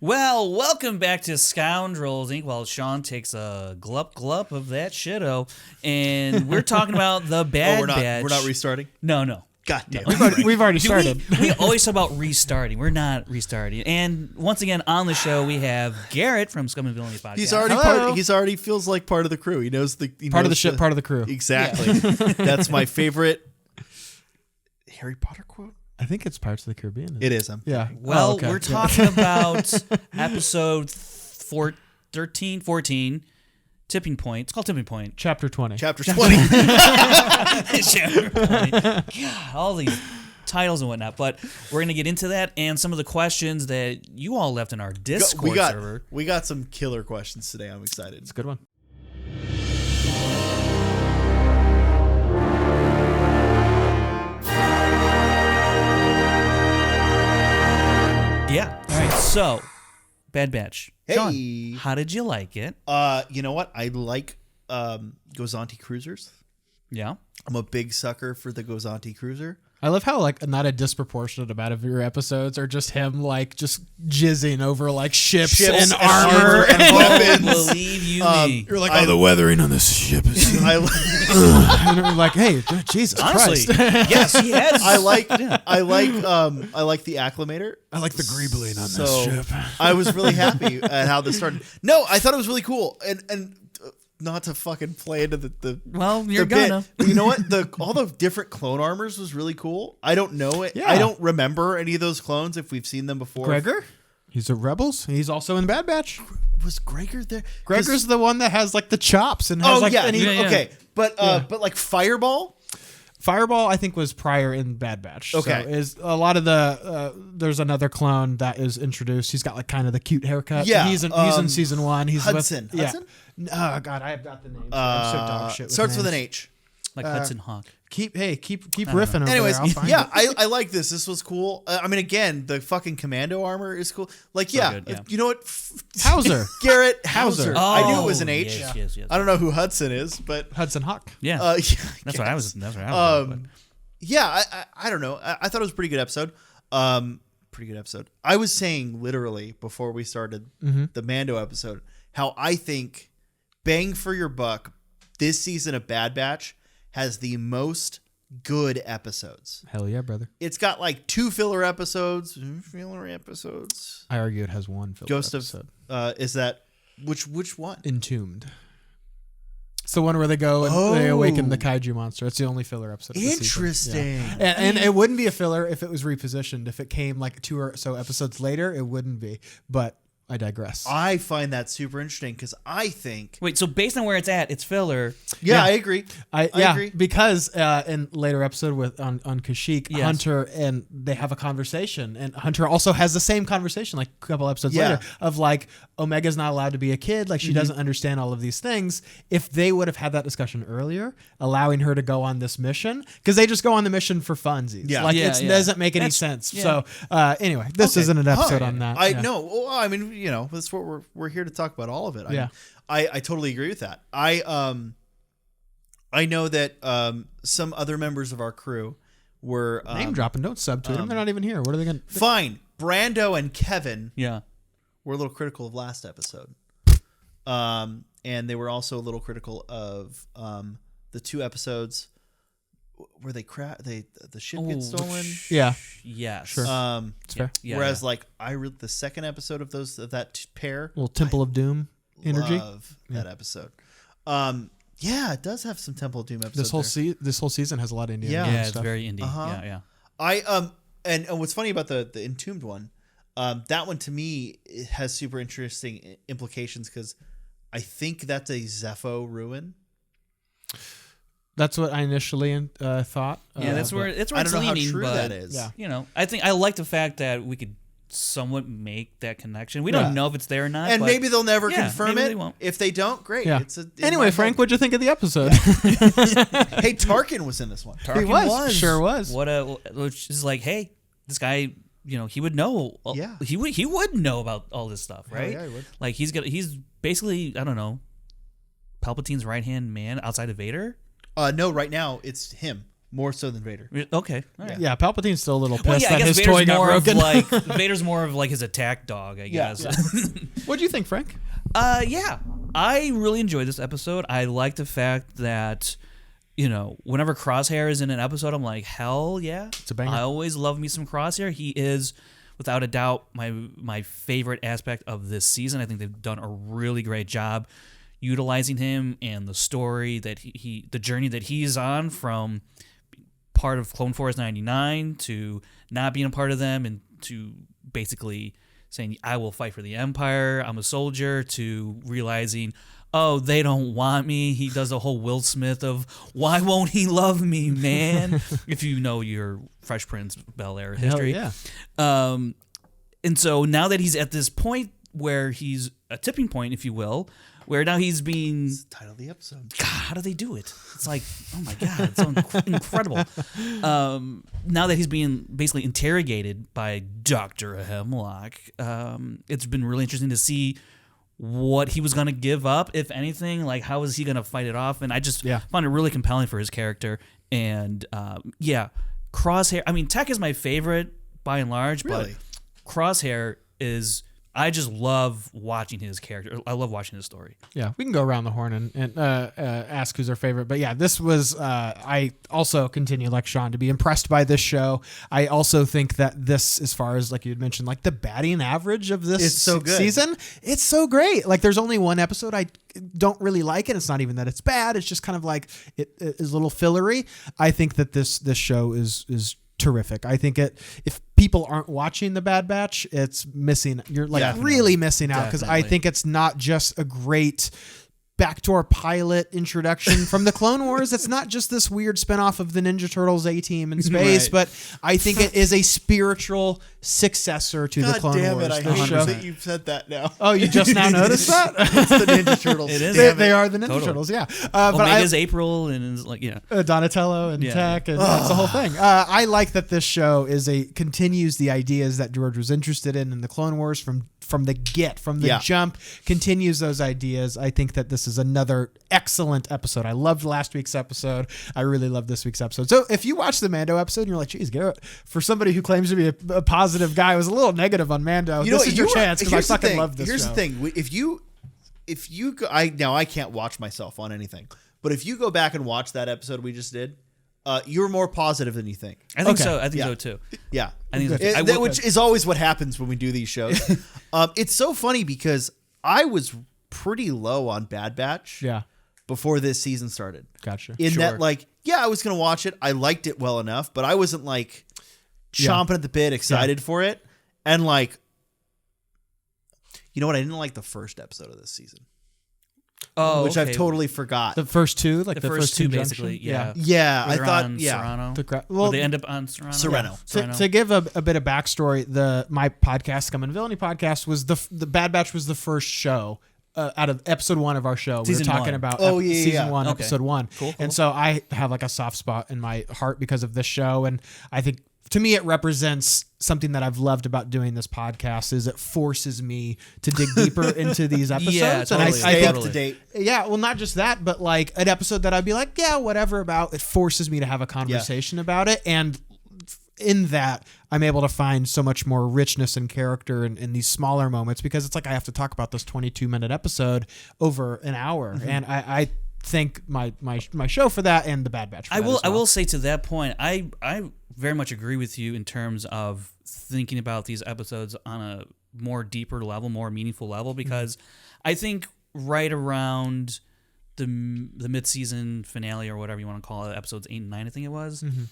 Well, welcome back to Scoundrels Inc. While Sean takes a glup of that shitto, and we're talking about the Bad Batch. We're not restarting? No. God damn. We've already started. We always talk about restarting. We're not restarting. And once again on the show we have Garrett from Scum and Villainy podcast. He's already feels like part of the crew. He knows the part of the ship, part of the crew. Exactly. Yeah. That's my favorite Harry Potter quote. I think it's Pirates of the Caribbean. It is. Yeah. Well, we're talking about episode 13, 14, Tipping Point. It's called Tipping Point. Chapter 20. Chapter 20. Chapter 20. God, all these titles and whatnot. But we're going to get into that and some of the questions that you all left in our Discord server. We got some killer questions today. I'm excited. It's a good one. Yeah. All right. So, Bad Batch. Hey. Sean, how did you like it? You know what? I like Gozanti cruisers. Yeah. I'm a big sucker for the Gozanti cruiser. I love how not a disproportionate amount of your episodes are just him just jizzing over ships and armor and weapons. Believe you me. You're like, the weathering on this ship is. And you're like, hey, Jesus Honestly, Christ. yes, he has. I like the acclimator. I like the greebling on this ship. I was really happy at how this started. No, I thought it was really cool, and not to fucking play into the well, you're the gonna. But you know what? All the different clone armors was really cool. I don't know it. Yeah. I don't remember any of those clones if we've seen them before. Gregor? He's a Rebels. He's also in Bad Batch. Was Gregor there? Gregor's the one that has the chops and has okay. But Fireball. Fireball, I think, was prior in Bad Batch. Okay. So is a lot of the there's another clone that is introduced. He's got kind of the cute haircut. Yeah. He's in season 1. He's Hudson. With, Hudson? Oh God, I have got the name. I'm so dog shit. Starts with an names. H. Like Hudson Hawk. Keep riffing. Anyways, over there. I'll find it. I like this. This was cool. I mean, again, the fucking commando armor is cool. Good, You know what? Hauser. Garrett Hauser. Oh, I knew it was an H. Yes. I don't know who Hudson is, but Hudson Hawk. Yeah. That's what I was. Yeah, I don't know. I thought it was a pretty good episode. I was saying literally before we started the Mando episode how I think bang for your buck, this season of Bad Batch has the most good episodes. Hell yeah, brother. It's got 2 filler episodes. I argue it has one filler episode. Is that which one? Entombed. It's the one where they go and they awaken the kaiju monster. It's the only filler episode of the season. Interesting. Yeah. And it wouldn't be a filler if it was repositioned. If it came 2 or so episodes later, it wouldn't be. But I digress. I find that super interesting because I think... Wait, so based on where it's at, it's filler. Yeah, I agree. I agree. Because in later episode on Kashyyyk, Hunter and they have a conversation, and Hunter also has the same conversation a couple episodes later of Omega's not allowed to be a kid, she doesn't understand all of these things. If they would have had that discussion earlier, allowing her to go on this mission, because they just go on the mission for funsies. Yeah. It doesn't make any sense. Yeah. So anyway, this isn't an episode on that. I know. Well, I mean, that's what we're here to talk about all of it. I totally agree with that. I know that some other members of our crew were name dropping. Don't subtweet them. They're not even here. What are they going to? Fine. Brando and Kevin. Yeah. Were a little critical of last episode. And they were also a little critical of the 2 episodes where the ship gets stolen. Yeah. Yes. Sure. It's fair. Yeah, whereas the second episode of that pair, little Temple of Doom energy. Love that episode. Yeah, it does have some Temple of Doom episodes. This whole season has a lot of Indiana. Yeah, it's stuff. very indie. Yeah. And what's funny about the Entombed one, that one to me it has super interesting implications because I think that's a Zepho ruin. That's what I initially thought. Yeah, that's where it's I don't know leaning, how true but, that is. Yeah. I think I like the fact that we could somewhat make that connection. We don't know if it's there or not, and but maybe they'll never confirm maybe it. They won't. If they don't, great. Yeah. Anyway, Frank, what'd you think of the episode? Hey, Tarkin was in this one. Tarkin was. Sure was. Which is hey, this guy, he would know. Yeah. He would know about all this stuff, right? Yeah, he would. He's basically, I don't know, Palpatine's right-hand man outside of Vader. No, right now it's him. more so than Vader. Okay. All right. Yeah, Palpatine's still a little pissed Well, yeah, I that guess his toy got broken. Vader's more of like his attack dog, I guess. What do you think, Frank? Yeah, I really enjoyed this episode. I like the fact that, whenever Crosshair is in an episode, I'm like, hell yeah. It's a banger. I always love me some Crosshair. He is, without a doubt, my favorite aspect of this season. I think they've done a really great job utilizing him and the story that the journey that he's on from part of Clone Force 99 to not being a part of them and to basically saying, I will fight for the Empire, I'm a soldier, to realizing, oh, they don't want me. He does the whole Will Smith of, why won't he love me, man? If you know your Fresh Prince Bel-Air history. Hell yeah. And so now that he's at this point where he's a tipping point, if you will, where now he's being... It's the title of the episode. God, how do they do it? It's like, oh my God, it's so incredible. Now that he's being basically interrogated by Dr. Hemlock, it's been really interesting to see what he was going to give up, if anything. Like, how is he going to fight it off? And I just found it really compelling for his character. And Crosshair, I mean, Tech is my favorite by and large, Really? but Crosshair is... I just love watching his character. I love watching his story. Yeah, we can go around the horn and ask who's our favorite. But yeah, this was, I also continue, like Sean, to be impressed by this show. I also think that this, as far as, like you had mentioned, like the batting average of this It's so good. season, it's so great. Like there's only one episode I don't really like it. It's not even that it's bad. It's just kind of like, it is a little fillery. I think that this show is terrific. I think if people aren't watching The Bad Batch, it's missing. You're like really missing out, because I think it's not just a great backdoor pilot introduction from the Clone Wars. It's not just this weird spinoff of the Ninja Turtles A-Team in space, but I think it is a spiritual successor to the Clone Wars. God damn it, I hate that you've said that now. Oh, you just now noticed that? It's the Ninja Turtles. It is. They are the Ninja Turtles, yeah. But Omega's April, and it's like, Donatello and Tech, and that's the whole thing. I like that this show continues the ideas that George was interested in the Clone Wars from the jump, continues those ideas. I think that this is another excellent episode. I loved last week's episode. I really love this week's episode. So if you watch the Mando episode and you're like, geez, Garrett, for somebody who claims to be a positive guy, was a little negative on Mando, this is your chance, because I fucking love this Here's show. the thing. If you go, I can't watch myself on anything, but if you go back and watch that episode we just did, you're more positive than you think. I think so. I think so too. Yeah. I think so too. Which is always what happens when we do these shows. It's so funny because I was pretty low on Bad Batch before this season started. Gotcha. That, like, I was going to watch it. I liked it well enough, but I wasn't like chomping at the bit, excited for it. And like, you know what? I didn't like the first episode of this season. Oh, which I've totally forgot. The first two, like the first two, basically. Junction? Yeah. I thought, Serrano. Well, they end up on Serrano. Serrano. To give a bit of backstory, my podcast, Scum and Villainy podcast, was the Bad Batch was the first show out of episode 1 of our show. Season we were talking one. about season 1, okay. episode 1. Cool. And so I have like a soft spot in my heart because of this show, and I think to me it represents something that I've loved about doing this podcast, is it forces me to dig deeper into these episodes. Yeah, totally. And I Stay think up to date. Yeah, well, not just that, but like an episode that I'd be like, yeah, whatever about, it forces me to have a conversation about it. And in that, I'm able to find so much more richness and character in these smaller moments, because it's like I have to talk about this 22-minute episode over an hour. Mm-hmm. And I thank my show for that, and the Bad Batch for that as well. I will say to that point, I very much agree with you in terms of thinking about these episodes on a more deeper level, more meaningful level, because I think right around the mid-season finale, or whatever you want to call it, episodes 8 and 9, I think it was. Mm-hmm.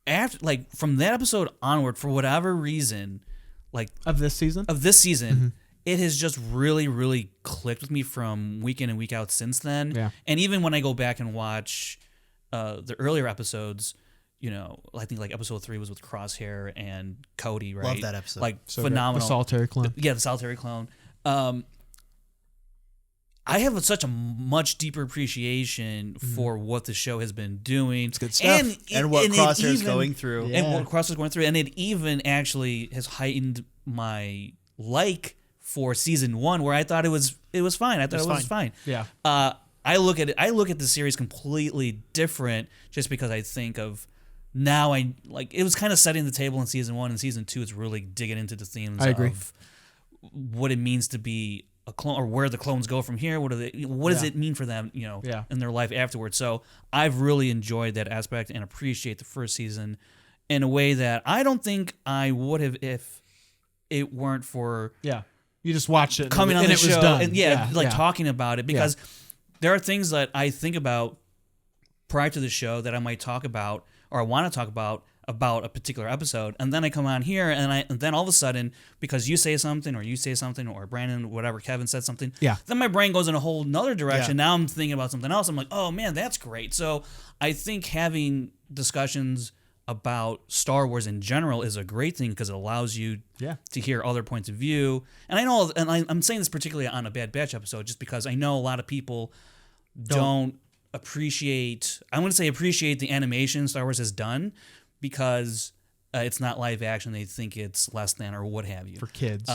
After, like, from that episode onward, for whatever reason, like of this season, mm-hmm. It has just really, really clicked with me from week in and week out since then. Yeah. And even when I go back and watch the earlier episodes, I think like episode 3 was with Crosshair and Cody, right? Love that episode. Like, so phenomenal. The solitary clone. The solitary clone. I have such a much deeper appreciation for what the show has been doing. It's good stuff. And what Crosshair's going through. And what Crosshair's going through. And it even actually has heightened my for season 1, where I thought it was fine. I thought it was fine. Yeah. I look at the series completely different, just because I think of now I like it was kind of setting the table in season 1, and season 2 is really digging into the themes of what it means to be a clone, or where the clones go from here. What does it mean for them, in their life afterwards? So I've really enjoyed that aspect and appreciate the first season in a way that I don't think I would have if it weren't for you just watched it coming on and the it show was done. and talking about it, because there are things that I think about prior to the show that I might talk about or I want to talk about a particular episode, and then I come on here and then all of a sudden, because you say something or Brandon, whatever, Kevin said something, then my brain goes in a whole nother direction. Now I'm thinking about something else. I'm like, oh man, that's great. So I think having discussions about Star Wars in general is a great thing, because it allows you to hear other points of view. And I know, and I'm saying this particularly on a Bad Batch episode, just because I know a lot of people don't appreciate the animation Star Wars has done, because it's not live action. They think it's less than or what have you. For kids.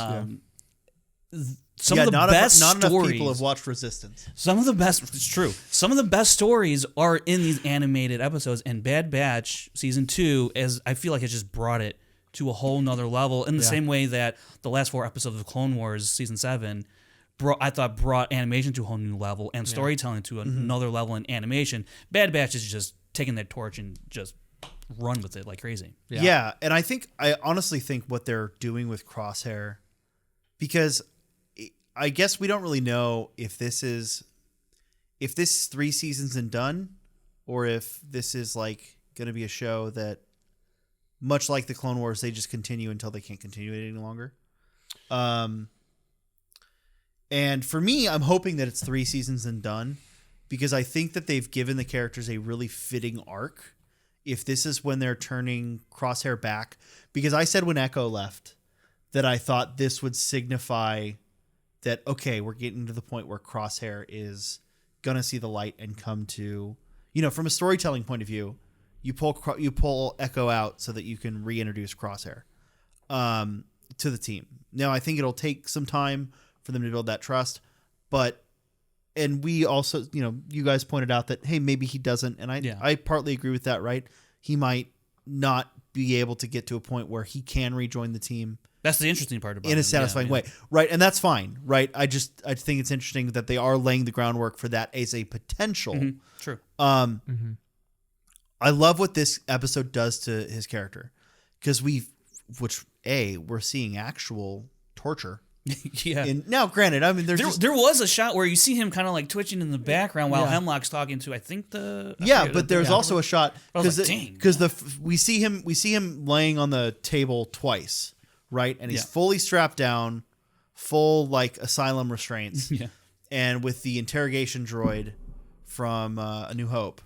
Some of the best not stories, enough people have watched Resistance. It's true. Some of the best stories are in these animated episodes, and Bad Batch season 2, as I feel like it just brought it to a whole nother level, in the same way that the last 4 episodes of Clone Wars season 7 brought animation to a whole new level and storytelling to another level in animation. Bad Batch is just taking that torch and just run with it like crazy. Yeah, and I honestly think what they're doing with Crosshair, because I guess we don't really know if this is 3 seasons and done, or if this is like going to be a show that, much like the Clone Wars, they just continue until they can't continue it any longer. And for me, I'm hoping that it's 3 seasons and done, because I think that they've given the characters a really fitting arc. If this is when they're turning Crosshair back, because I said when Echo left that I thought this would signify that, okay, we're getting to the point where Crosshair is going to see the light and come to, from a storytelling point of view, you pull Echo out so that you can reintroduce Crosshair to the team. Now, I think it'll take some time for them to build that trust, and we also, you guys pointed out that, hey, maybe he doesn't, and I partly agree with that, right? He might not be able to get to a point where he can rejoin the team. That's the interesting part about it. In a satisfying way, right? And that's fine, right? I think it's interesting that they are laying the groundwork for that as a potential. Mm-hmm. True. I love what this episode does to his character, because we're seeing actual torture. Now, granted, I mean, there was a shot where you see him kind of like twitching in the background while Hemlock's talking to, I think but there's also a shot because we see him laying on the table twice, right? And he's fully strapped down, full like asylum restraints, and with the interrogation droid from A New Hope,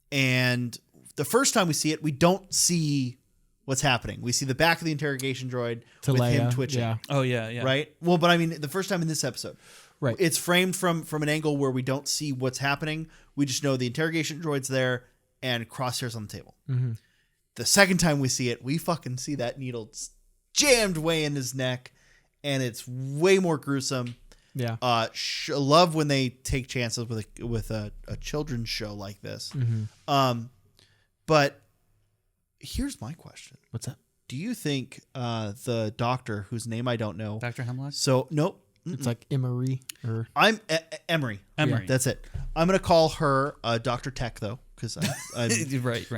And the first time we see it, we don't see what's happening. We see the back of the interrogation droid with Leia, him twitching. Yeah. Oh, yeah. Right? Well, but I mean, the first time in this episode. Right. It's framed from an angle where we don't see what's happening. We just know the interrogation droid's there and Crosshair's on the table. Mm-hmm. The second time we see it, we fucking see that needle jammed way in his neck, and it's way more gruesome. Yeah. Love when they take chances with a children's show like this. Mm-hmm. But here's my question. What's that? Do you think the doctor, whose name I don't know, Dr. Hemlock? So nope. It's like Emery or I'm Emery. Emery. That's it. I'm gonna call her Dr. Tech though, because I'm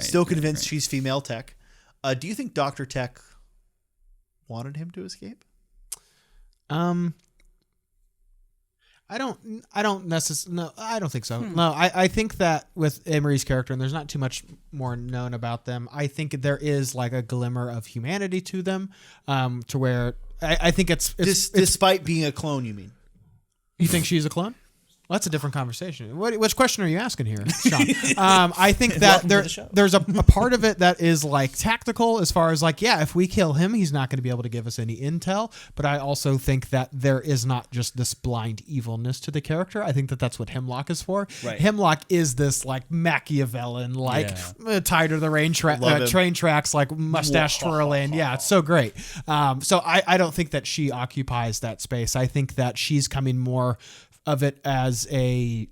still convinced she's female Tech. Do you think Dr. Tech wanted him to escape? I don't necessarily. No, I don't think so. No, I think that with Emery's character, and there's not too much more known about them, I think there is like a glimmer of humanity to them, to where I think it's despite being a clone. You mean? You think she's a clone? Well, that's a different conversation. Which question are you asking here, Sean? I think that there's a part of it that is like tactical, as far as like, if we kill him, he's not going to be able to give us any intel. But I also think that there is not just this blind evilness to the character. I think that that's what Hemlock is for. Right. Hemlock is this like Machiavellian, like tied to the train tracks, like mustache twirling. Yeah, it's so great. So I don't think that she occupies that space. I think that she's coming more of it as a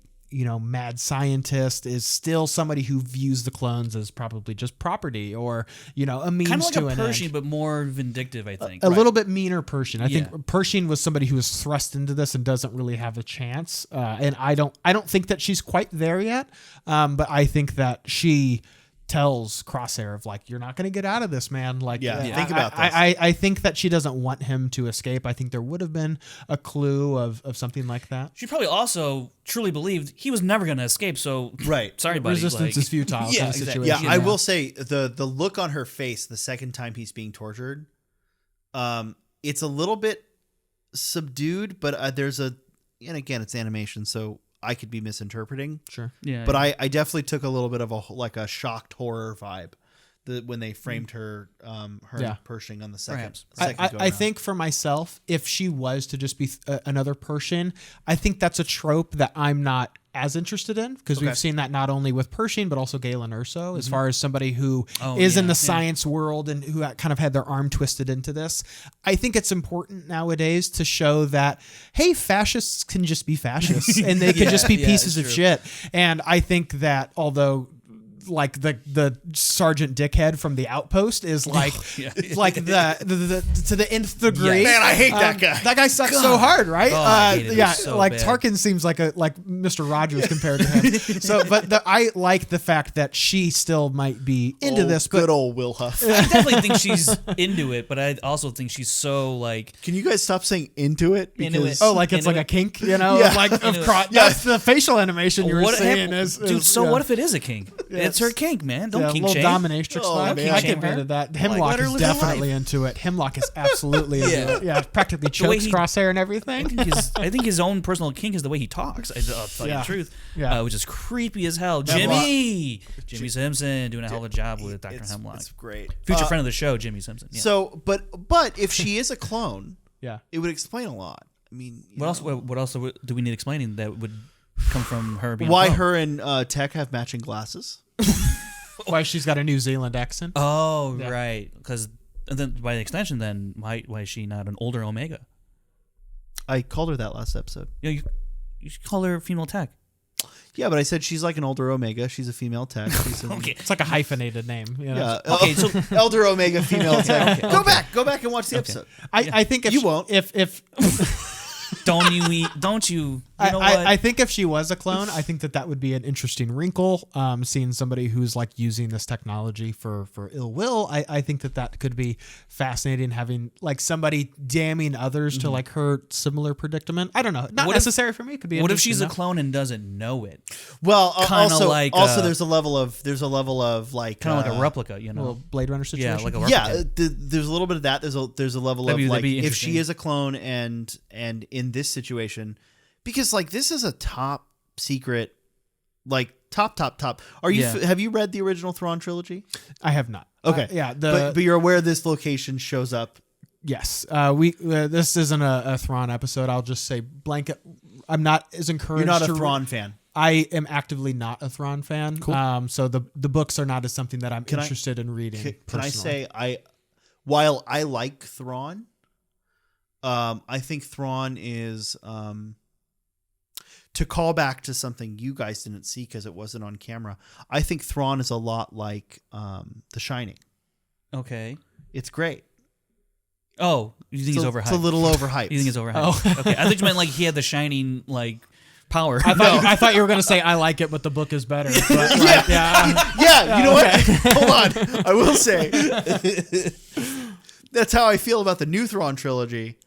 mad scientist is still somebody who views the clones as probably just property or, a means kind of like to a an Pershing, end. but more vindictive, I think. A little bit meaner Pershing. I Yeah. think Pershing was somebody who was thrust into this and doesn't really have a chance. And I don't think that she's quite there yet. But I think that she tells Crosshair of like, you're not going to get out of this, man. Like, think about this. I think that she doesn't want him to escape. I think there would have been a clue of something like that. She probably also truly believed he was never going to escape. So, Right. sorry, buddy. Resistance is futile. Yeah, kind of exactly. situation. Yeah, I will say the look on her face the second time he's being tortured, it's a little bit subdued, but there's and again, it's animation, so I could be misinterpreting. Sure. Yeah. But I definitely took a little bit of a shocked horror vibe when they framed her Pershing on the second. Perhaps. I think for myself, if she was to just be another Pershing, I think that's a trope that I'm not as interested in because we've seen that not only with Pershing but also Galen Erso as far as somebody who is in the science world and who kind of had their arm twisted into this. I think it's important nowadays to show that, hey, fascists can just be fascists and they can just be pieces of shit. And I think that although like the Sergeant Dickhead from The Outpost is like like the to the nth degree. Man, I hate that guy. That guy sucks so hard, right? I hated him so like bad. Tarkin seems like Mr. Rogers compared to him. So, but I like the fact that she still might be into this. But Good old Will Huff. I definitely think she's into it, but I also think she's so like. Can you guys stop saying into it? Into it. like it's Into like it. a kink, you know? Yeah. Like Into it. that's the facial animation you were What saying hap- is dude? So yeah. what if it is a kink? It's her kink, man. Don't Yeah, a kink little shame. dominatrix Oh, vibe. man. I Shame can her. into that. Hemlock let her is live her definitely into it. Hemlock is absolutely into it. Yeah, practically way chokes he- Crosshair and everything. I think his own personal kink is the way he talks. I'll tell you the truth. Yeah. Which is creepy as hell. Hemlock. Jimmy Simpson doing a hell of a job with Dr. Hemlock. It's great. Future friend of the show, Jimmy Simpson. Yeah. So, but if she is a clone, Yeah. it would explain a lot. I mean, what else do we need explaining that would come from her being Why a clone? her and Tech have matching glasses? Why she's got a New Zealand accent. Oh, right. Because then by extension, then why is she not an older Omega? I called her that last episode. You should call her female tech. Yeah, but I said she's like an older Omega. She's a female Tech. She's an, Okay. It's like a hyphenated name. You know? Yeah. Okay, so elder Omega, female Tech. Go back and watch the episode. I think if You won't. If don't you? You know what? I think if she was a clone, I think that would be an interesting wrinkle. Seeing somebody who's like using this technology for ill will, I think that could be fascinating. Having like somebody damning others to like her similar predicament. I don't know. Not necessary for me. It could be. What if she's a interesting, clone and doesn't know it? Well, Kinda also, like, there's a level of like Kind of like a replica, you though. A know? little Blade Runner situation. Yeah, like a replica. Yeah, there's a little bit of that. There's a level That'd of like be if she interesting. is a clone and in this situation, because like this is a top secret, like top. Are you Yeah. have you read the original Thrawn trilogy? I have not. Okay, Yeah. but you're aware this location shows up. Yes. This isn't a Thrawn episode. I'll just say blanket. I'm not as encouraged. You're not a to Thrawn fan. I am actively not a Thrawn fan. Cool. So the books are not as something that I'm interested in reading. Can I personally. say while I like Thrawn, I think Thrawn is to call back to something you guys didn't see because it wasn't on camera. I think Thrawn is a lot like The Shining. Okay. It's great. Oh, you think he's overhyped? It's a little overhyped. You think it's overhyped? Okay. I thought you meant like he had the shining like power. I thought you were going to say I like it, but the book is better. But, like, Yeah, you know what? Hold on. I will say that's how I feel about the new Thrawn trilogy.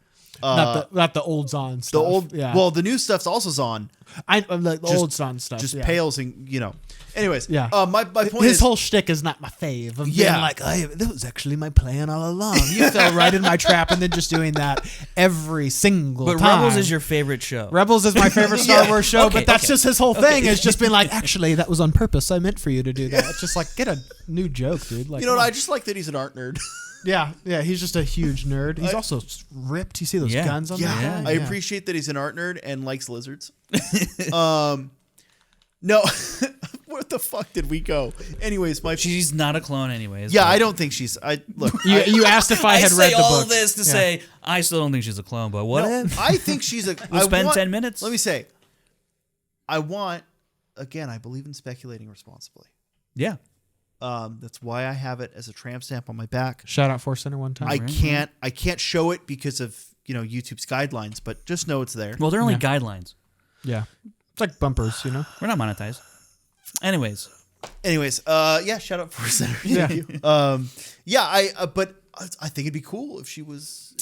not the old Zahn stuff. The old, yeah. well, the new stuff's also Zahn. The old Zahn stuff. Just yeah. pales and Anyways, Yeah. My point His is whole shtick is not my fave. Of Yeah. being like, that was actually my plan all along. You fell right in my trap, and then just doing that every single But time. Rebels is your favorite show. Rebels is my favorite Star Wars show, Okay, but that's okay. just his whole thing. Is just being like, actually, that was on purpose. I meant for you to do that. It's just like, get a new joke, dude. Like, you know what? come I on. just like that he's an art nerd. Yeah, he's just a huge nerd. He's also ripped. You see those Yeah. guns on Yeah, there? I appreciate that he's an art nerd and likes lizards. No, where the fuck did we go? Anyways, She's not a clone, anyways. yeah, but I don't think she's. Look. You asked if I had say read the all book. this to say I still don't think she's a clone. But what No, if? I think she's a. We'll I spend want- 10 minutes. Let me say, I want again, I believe in speculating responsibly. Yeah. That's why I have it as a tramp stamp on my back. Shout out Force Center one time. I can't show it because of YouTube's guidelines, but just know it's there. Well, they're only guidelines. Yeah. It's like bumpers, We're not monetized. Anyways, shout out Force Center. But I think it'd be cool if she was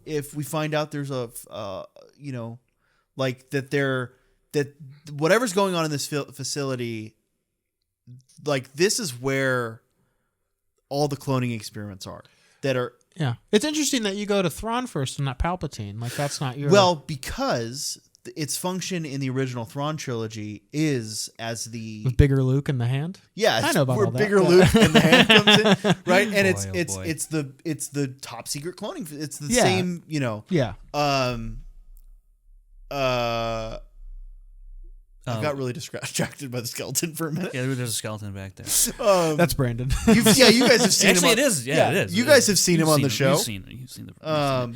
if we find out there's a like that whatever's going on in this facility, like this is where all the cloning experiments are that are. Yeah, it's interesting that you go to Thrawn first and not Palpatine. Like that's not your. Well, because its function in the original Thrawn trilogy is as the with bigger Luke in the hand. Yeah, I know about where all that. bigger Luke in the hand comes in, right? And Boy, it's the top secret cloning. It's the same, Yeah. I got really distracted by the skeleton for a minute. Yeah, there's a skeleton back there. That's Brandon. You guys have seen Actually, him. it is. Yeah, it is. You guys have seen him on the show. You've seen the.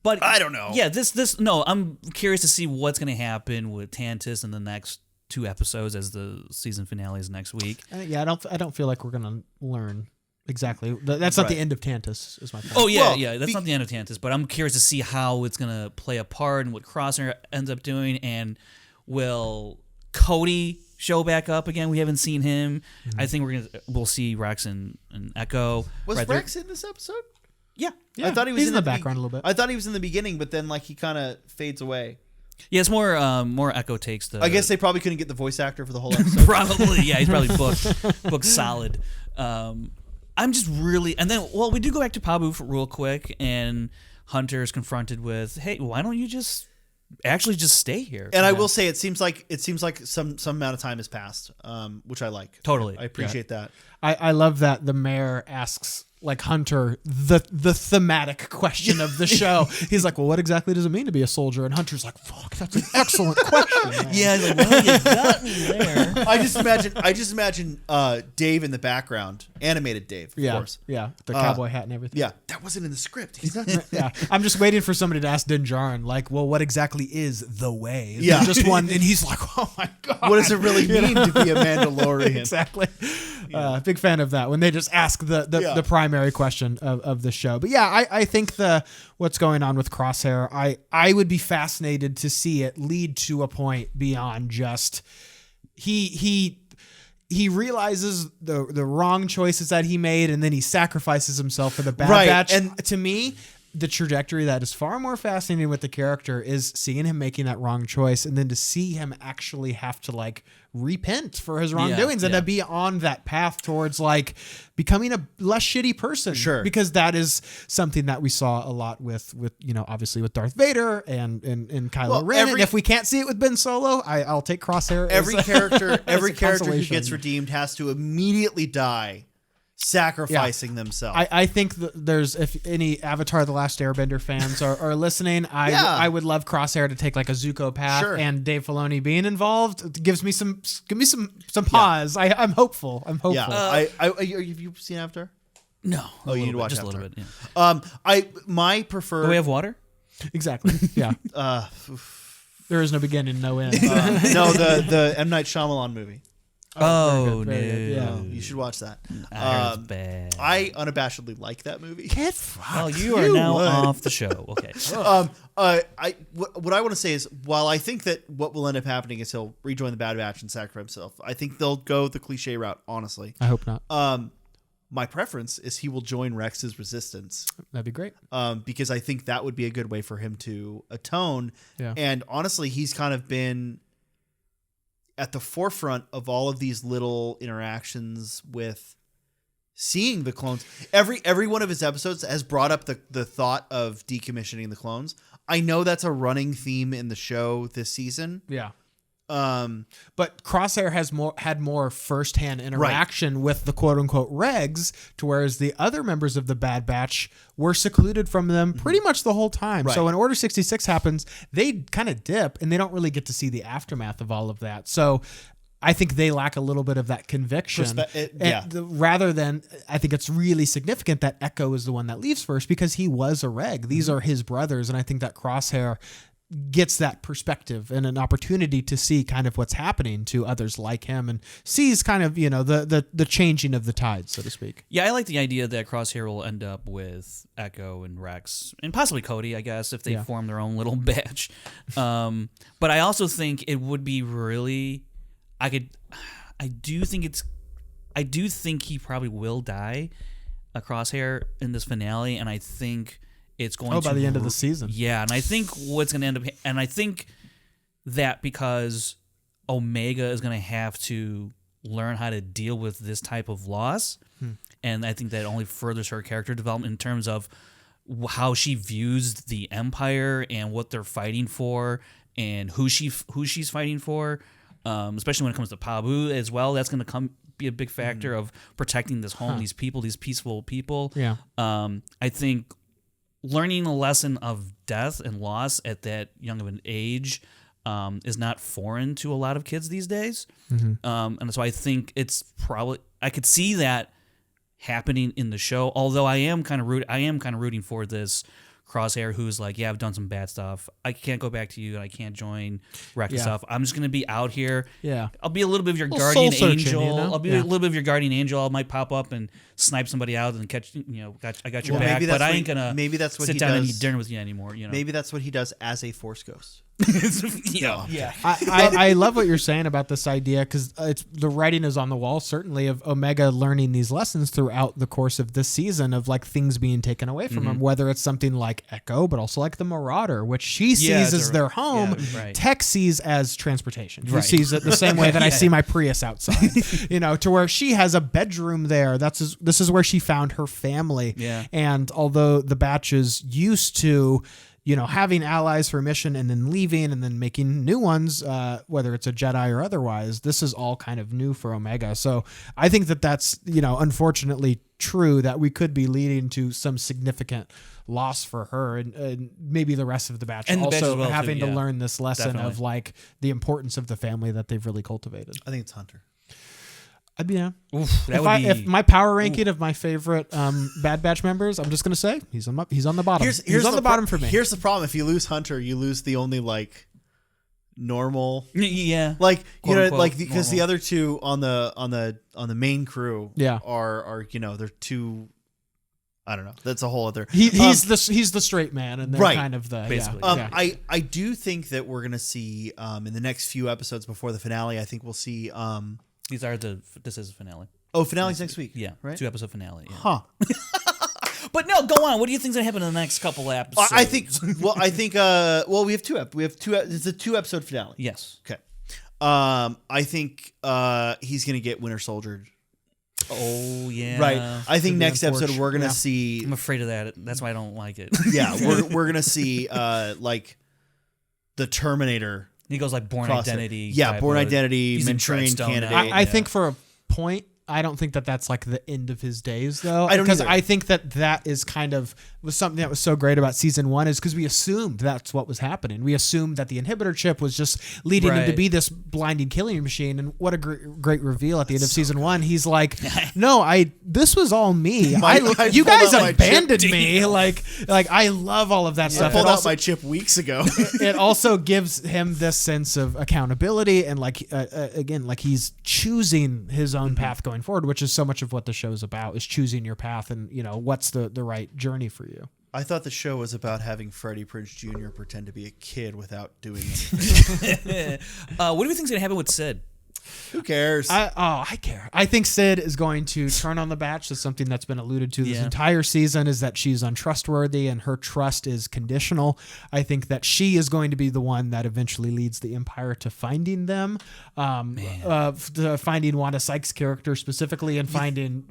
But I don't know. Yeah, no. I'm curious to see what's going to happen with Tantus in the next 2 episodes as the season finale is next week. I don't feel like we're going to learn exactly. That's not the end of Tantus. Is my point. Oh yeah, that's not the end of Tantus. But I'm curious to see how it's going to play a part and what Crosshair ends up doing, and will Cody show back up again? We haven't seen him. Mm-hmm. I think we'll see Rex and Echo. Was Rex in this episode? Yeah. I thought he was in the background a little bit. I thought he was in the beginning, but then he kind of fades away. Yeah, it's more Echo takes the. I guess they probably couldn't get the voice actor for the whole episode. Probably, yeah, he's probably booked solid. I'm just really, and then we do go back to Pabu real quick, and Hunter is confronted with, "Hey, why don't you just stay here?" And I will say, it seems like some amount of time has passed, which I like. Totally, I appreciate that. I love that the mayor asks Hunter the thematic question of the show. He's like, well, what exactly does it mean to be a soldier? And Hunter's like, fuck, that's an excellent question. Man. Yeah, he's like, well, you got me there. I just imagine Dave in the background, animated Dave, of course. Yeah, the cowboy hat and everything. Yeah, that wasn't in the script. He's not. Yeah, I'm just waiting for somebody to ask Din Djarin, like, well, what exactly is the way? Is there just one, and he's like, oh my god, what does it really mean to be a Mandalorian? Exactly. Big fan of that when they just ask the primary question of the show. But yeah, I think what's going on with Crosshair, I would be fascinated to see it lead to a point beyond just he realizes the wrong choices that he made, and then he sacrifices himself for the Bad Batch. And to me, the trajectory that is far more fascinating with the character is seeing him making that wrong choice, and then to see him actually have to repent for his wrongdoings and to be on that path towards becoming a less shitty person. Sure. Because that is something that we saw a lot with obviously with Darth Vader and Kylo Ren. And if we can't see it with Ben Solo, I'll take Crosshair. Every character who gets redeemed has to immediately die, sacrificing themselves. I think there's, if any Avatar The Last Airbender fans are listening, I would love Crosshair to take a Zuko path, and Dave Filoni being involved give me some pause. I'm hopeful. Yeah. Have you seen Avatar? No. Oh, you need to watch just Avatar. A little bit. Yeah. My preferred. Do we have water? Exactly. Yeah. There is no beginning, no end. No, the M. Night Shyamalan movie. Oh, very good. Yeah, you should watch that. I bad. I unabashedly like that movie. Well, you are now off the show. Okay. What I want to say is, while I think that what will end up happening is he'll rejoin the Bad Batch and sacrifice himself, I think they'll go the cliche route. Honestly, I hope not. My preference is he will join Rex's resistance. That'd be great. Because I think that would be a good way for him to atone. Yeah. And honestly, he's kind of been at the forefront of all of these little interactions with seeing the clones. Every one of his episodes has brought up the thought of decommissioning the clones. I know that's a running theme in the show this season. Yeah. But Crosshair had more firsthand interaction with the quote unquote regs, to whereas the other members of the Bad Batch were secluded from them pretty much the whole time. Right. So when Order 66 happens, they kind of dip and they don't really get to see the aftermath of all of that. So I think they lack a little bit of that conviction. Rather than, I think it's really significant that Echo is the one that leaves first because he was a reg. These are his brothers, and I think that Crosshair gets that perspective and an opportunity to see kind of what's happening to others like him, and sees kind of, the changing of the tide, so to speak. Yeah, I like the idea that Crosshair will end up with Echo and Rex and possibly Cody, I guess, if they form their own little batch. But I also think it would be really, I do think he probably will die, a Crosshair, in this finale, and I think it's going to... by the end of the season. Yeah, and I think what's going to end up... And I think that because Omega is going to have to learn how to deal with this type of loss, and I think that only furthers her character development in terms of how she views the Empire and what they're fighting for and who she's fighting for, especially when it comes to Pabu as well. That's going to be a big factor of protecting this home, these people, these peaceful people. Yeah. I think learning a lesson of death and loss at that young of an age is not foreign to a lot of kids these days. And so I think it's probably, I could see that happening in the show, although I am kind of rooting for this Crosshair, who's like, yeah, I've done some bad stuff. I can't go back to you, and I can't join Rex and stuff. I'm just gonna be out here. Yeah, I'll be a little bit of your guardian angel. I'll be a little bit of your guardian angel. I might pop up and snipe somebody out and catch. I got your back, but I ain't gonna. Maybe that's what sit he down does. and eat dinner with you anymore. Maybe that's what he does as a Force ghost. Yeah. I love what you're saying about this idea, because the writing is on the wall, certainly, of Omega learning these lessons throughout the course of this season of like things being taken away from him, whether it's something like Echo, but also like the Marauder, which she sees as their home. Tech sees as transportation. She sees it the same way that I see my Prius outside, to where she has a bedroom there. This is where she found her family. Yeah. And although the batch is used to having allies for a mission and then leaving and then making new ones, whether it's a Jedi or otherwise, this is all kind of new for Omega. So I think that's, unfortunately true, that we could be leading to some significant loss for her and maybe the rest of the batch, and also well having too, to learn this lesson Definitely. of like the importance of the family that they've really cultivated. I think it's Hunter. If my power ranking of my favorite Bad Batch members, I'm just gonna say he's on the bottom. He's on the bottom for me. Here's the problem: if you lose Hunter, you lose the only like normal, quote, unquote, because the other two on the main crew, are they're too. I don't know. That's a whole other. He's the straight man, and they're kind of the basically. I do think that we're gonna see in the next few episodes before the finale. I think we'll see. This is a finale. Oh, finale's next week. Yeah, right. 2-episode finale. Yeah. Huh. But no, go on. What do you think's gonna happen in the next couple episodes? I think. We have two. It's a 2-episode finale. Yes. Okay. I think he's gonna get Winter Soldiered. Oh yeah. Right. I think next episode we're gonna see. I'm afraid of that. That's why I don't like it. Yeah, we're gonna see like the Terminator. He goes like Born Identity. Yeah, Born Identity, he's Manchurian Candidate. I think for a point, I don't think that's like the end of his days, though. I don't because either. I think that is kind of was something that was so great about season 1, is because we assumed that's what was happening. We assumed that the inhibitor chip was just leading him to be this blinding killing machine. And what a great reveal at the end of season 1. He's like, "No, this was all me. You guys abandoned me." Like I love all of that stuff. I pulled out my chip weeks ago. It also gives him this sense of accountability and again, like he's choosing his own path going forward, which is so much of what the show is about, is choosing your path and what's the right journey for you. I thought the show was about having Freddie Prinze Jr. pretend to be a kid without doing anything. What do you think's gonna happen with Sid? Who cares? I care. I think Sid is going to turn on the batch. That's something that's been alluded to this entire season, is that she's untrustworthy and her trust is conditional. I think that she is going to be the one that eventually leads the Empire to finding them, to finding Wanda Sykes' character specifically, and finding.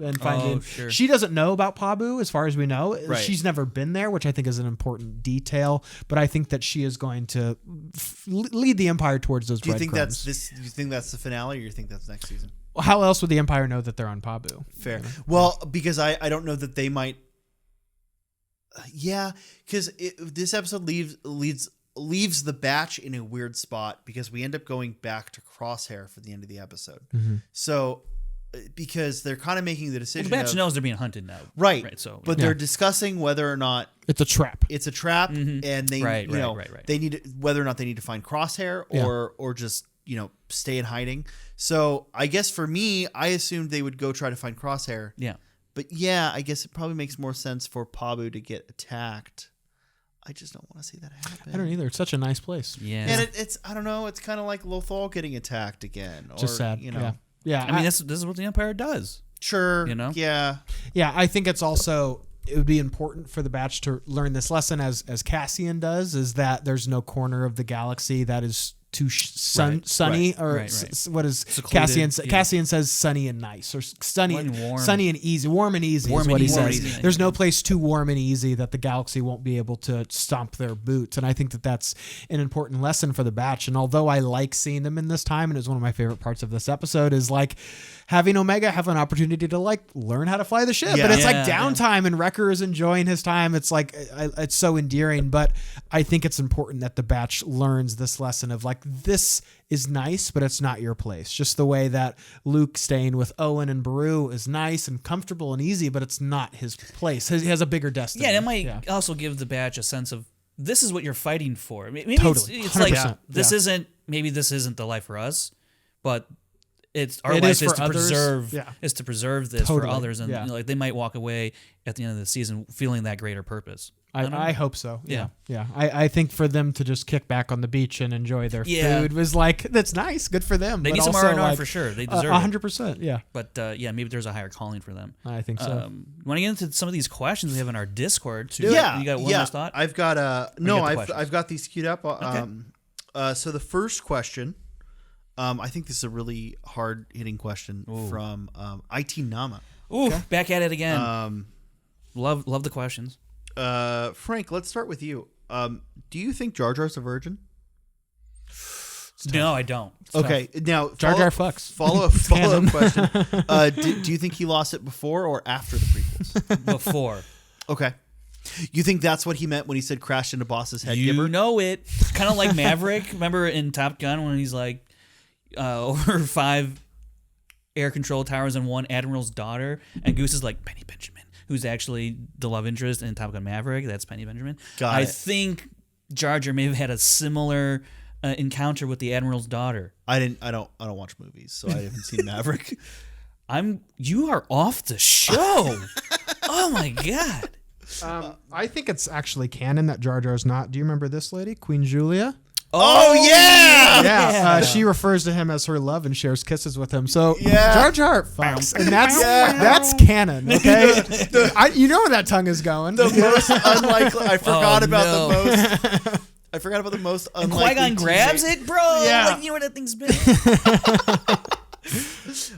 Sure. She doesn't know about Pabu, as far as we know. Right. She's never been there, which I think is an important detail. But I think that she is going to lead the Empire towards those. Do you think that's this? Do you think that's the finale, or you think that's next season? How else would the Empire know that they're on Pabu? Fair. Well, because I don't know that they might. Yeah, because this episode leaves the batch in a weird spot, because we end up going back to Crosshair for the end of the episode. So because they're kind of making the decision. The batch knows they're being hunted now, right? So, but they're discussing whether or not it's a trap. It's a trap, and they they need whether or not they need to find Crosshair or just stay in hiding. So I guess for me, I assumed they would go try to find Crosshair. Yeah. But yeah, I guess it probably makes more sense for Pabu to get attacked. I just don't want to see that happen. I don't either. It's such a nice place. Yeah. And it's I don't know. It's kind of like Lothal getting attacked again. Just sad. Yeah. I mean, this is what the Empire does. Sure. Yeah. Yeah. I think it would be important for the batch to learn this lesson as Cassian does, is that there's no corner of the galaxy that is too sunny what is secluded. Cassian says sunny and nice, or sunny and easy, warm and easy is what he says. There's no place too warm and easy that the galaxy won't be able to stomp their boots, and I think that that's an important lesson for the batch. And although I like seeing them in this time, and it's one of my favorite parts of this episode, is like having Omega have an opportunity to like learn how to fly the ship, but it's like downtime, and Wrecker is enjoying his time. It's like it's so endearing, but I think it's important that the batch learns this lesson of like, this is nice, but it's not your place. Just the way that Luke staying with Owen and Beru is nice and comfortable and easy, but it's not his place. He has a bigger destiny. Yeah, and it might also give the batch a sense of, this is what you're fighting for. Maybe totally. It's like, this isn't the life for us, but our life is to preserve this for others, and like they might walk away at the end of the season feeling that greater purpose. I hope so. Yeah. I think for them to just kick back on the beach and enjoy their food was like, that's nice, good for them. They need some R&R for sure. They deserve 100%. Yeah. But maybe there's a higher calling for them. I think so. Want to get into some of these questions we have in our Discord too? Yeah. You got one more thought? I've got I've got these queued up. Okay. So the first question. I think this is a really hard-hitting question from IT Nama. Ooh, back at it again. Love the questions. Frank, let's start with you. Do you think Jar Jar's a virgin? No, I don't. Okay, now Jar Jar fucks. Follow-up question. Do you think he lost it before or after the prequels? Before. Okay. You think that's what he meant when he said crashed into Boss's head? You know it. Kind of like Maverick. Remember in Top Gun when he's like, over 5 air control towers and 1 admiral's daughter, and Goose is like Penny Benjamin, who's actually the love interest in Top Gun Maverick. That's Penny Benjamin. I think Jar Jar may have had a similar encounter with the admiral's daughter. I don't watch movies, so I haven't seen Maverick. You are off the show. Oh my god. I think it's actually canon that Jar Jar's not. Do you remember this lady, Queen Julia? Oh yeah, yeah. She refers to him as her love and shares kisses with him. So Jar Jar fucks, and that's canon. Okay, you know where that tongue is going. The most unlikely. I forgot about the most unlikely. And Qui-Gon grabs it, bro. Yeah, like you know where that thing's been.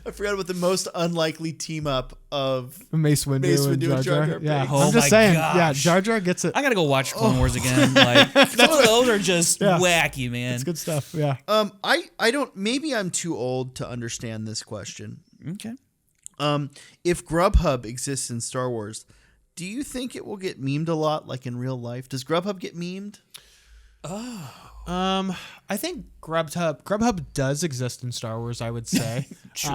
I forgot about the most unlikely team up of Mace Windu and Jar Jar. Yeah, I'm just saying. Gosh. Yeah, Jar Jar gets it. I gotta go watch Clone Wars again. Like those are just wacky, man. It's good stuff. Yeah. I don't. Maybe I'm too old to understand this question. Okay. If Grubhub exists in Star Wars, do you think it will get memed a lot, like in real life? Does Grubhub get memed? I think Grubhub does exist in Star Wars, I would say. Sure.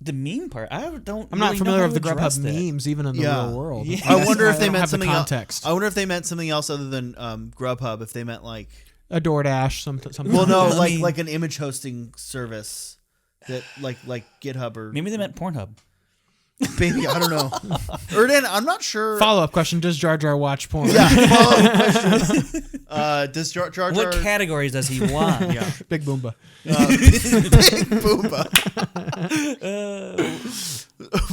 The meme part, I'm not familiar with the Grubhub memes, even in the real world. Yeah. I wonder if they meant something context. I wonder if they meant something else other than Grubhub. If they meant like a DoorDash, something. Well, no, like an image hosting service that like GitHub or maybe they meant Pornhub. Baby, I don't know. Erden, I'm not sure. Follow-up question: does Jar Jar watch porn? Yeah. Follow-up question. Does Jar Jar? What categories does he want? Yeah. Big Boomba. Big Boomba.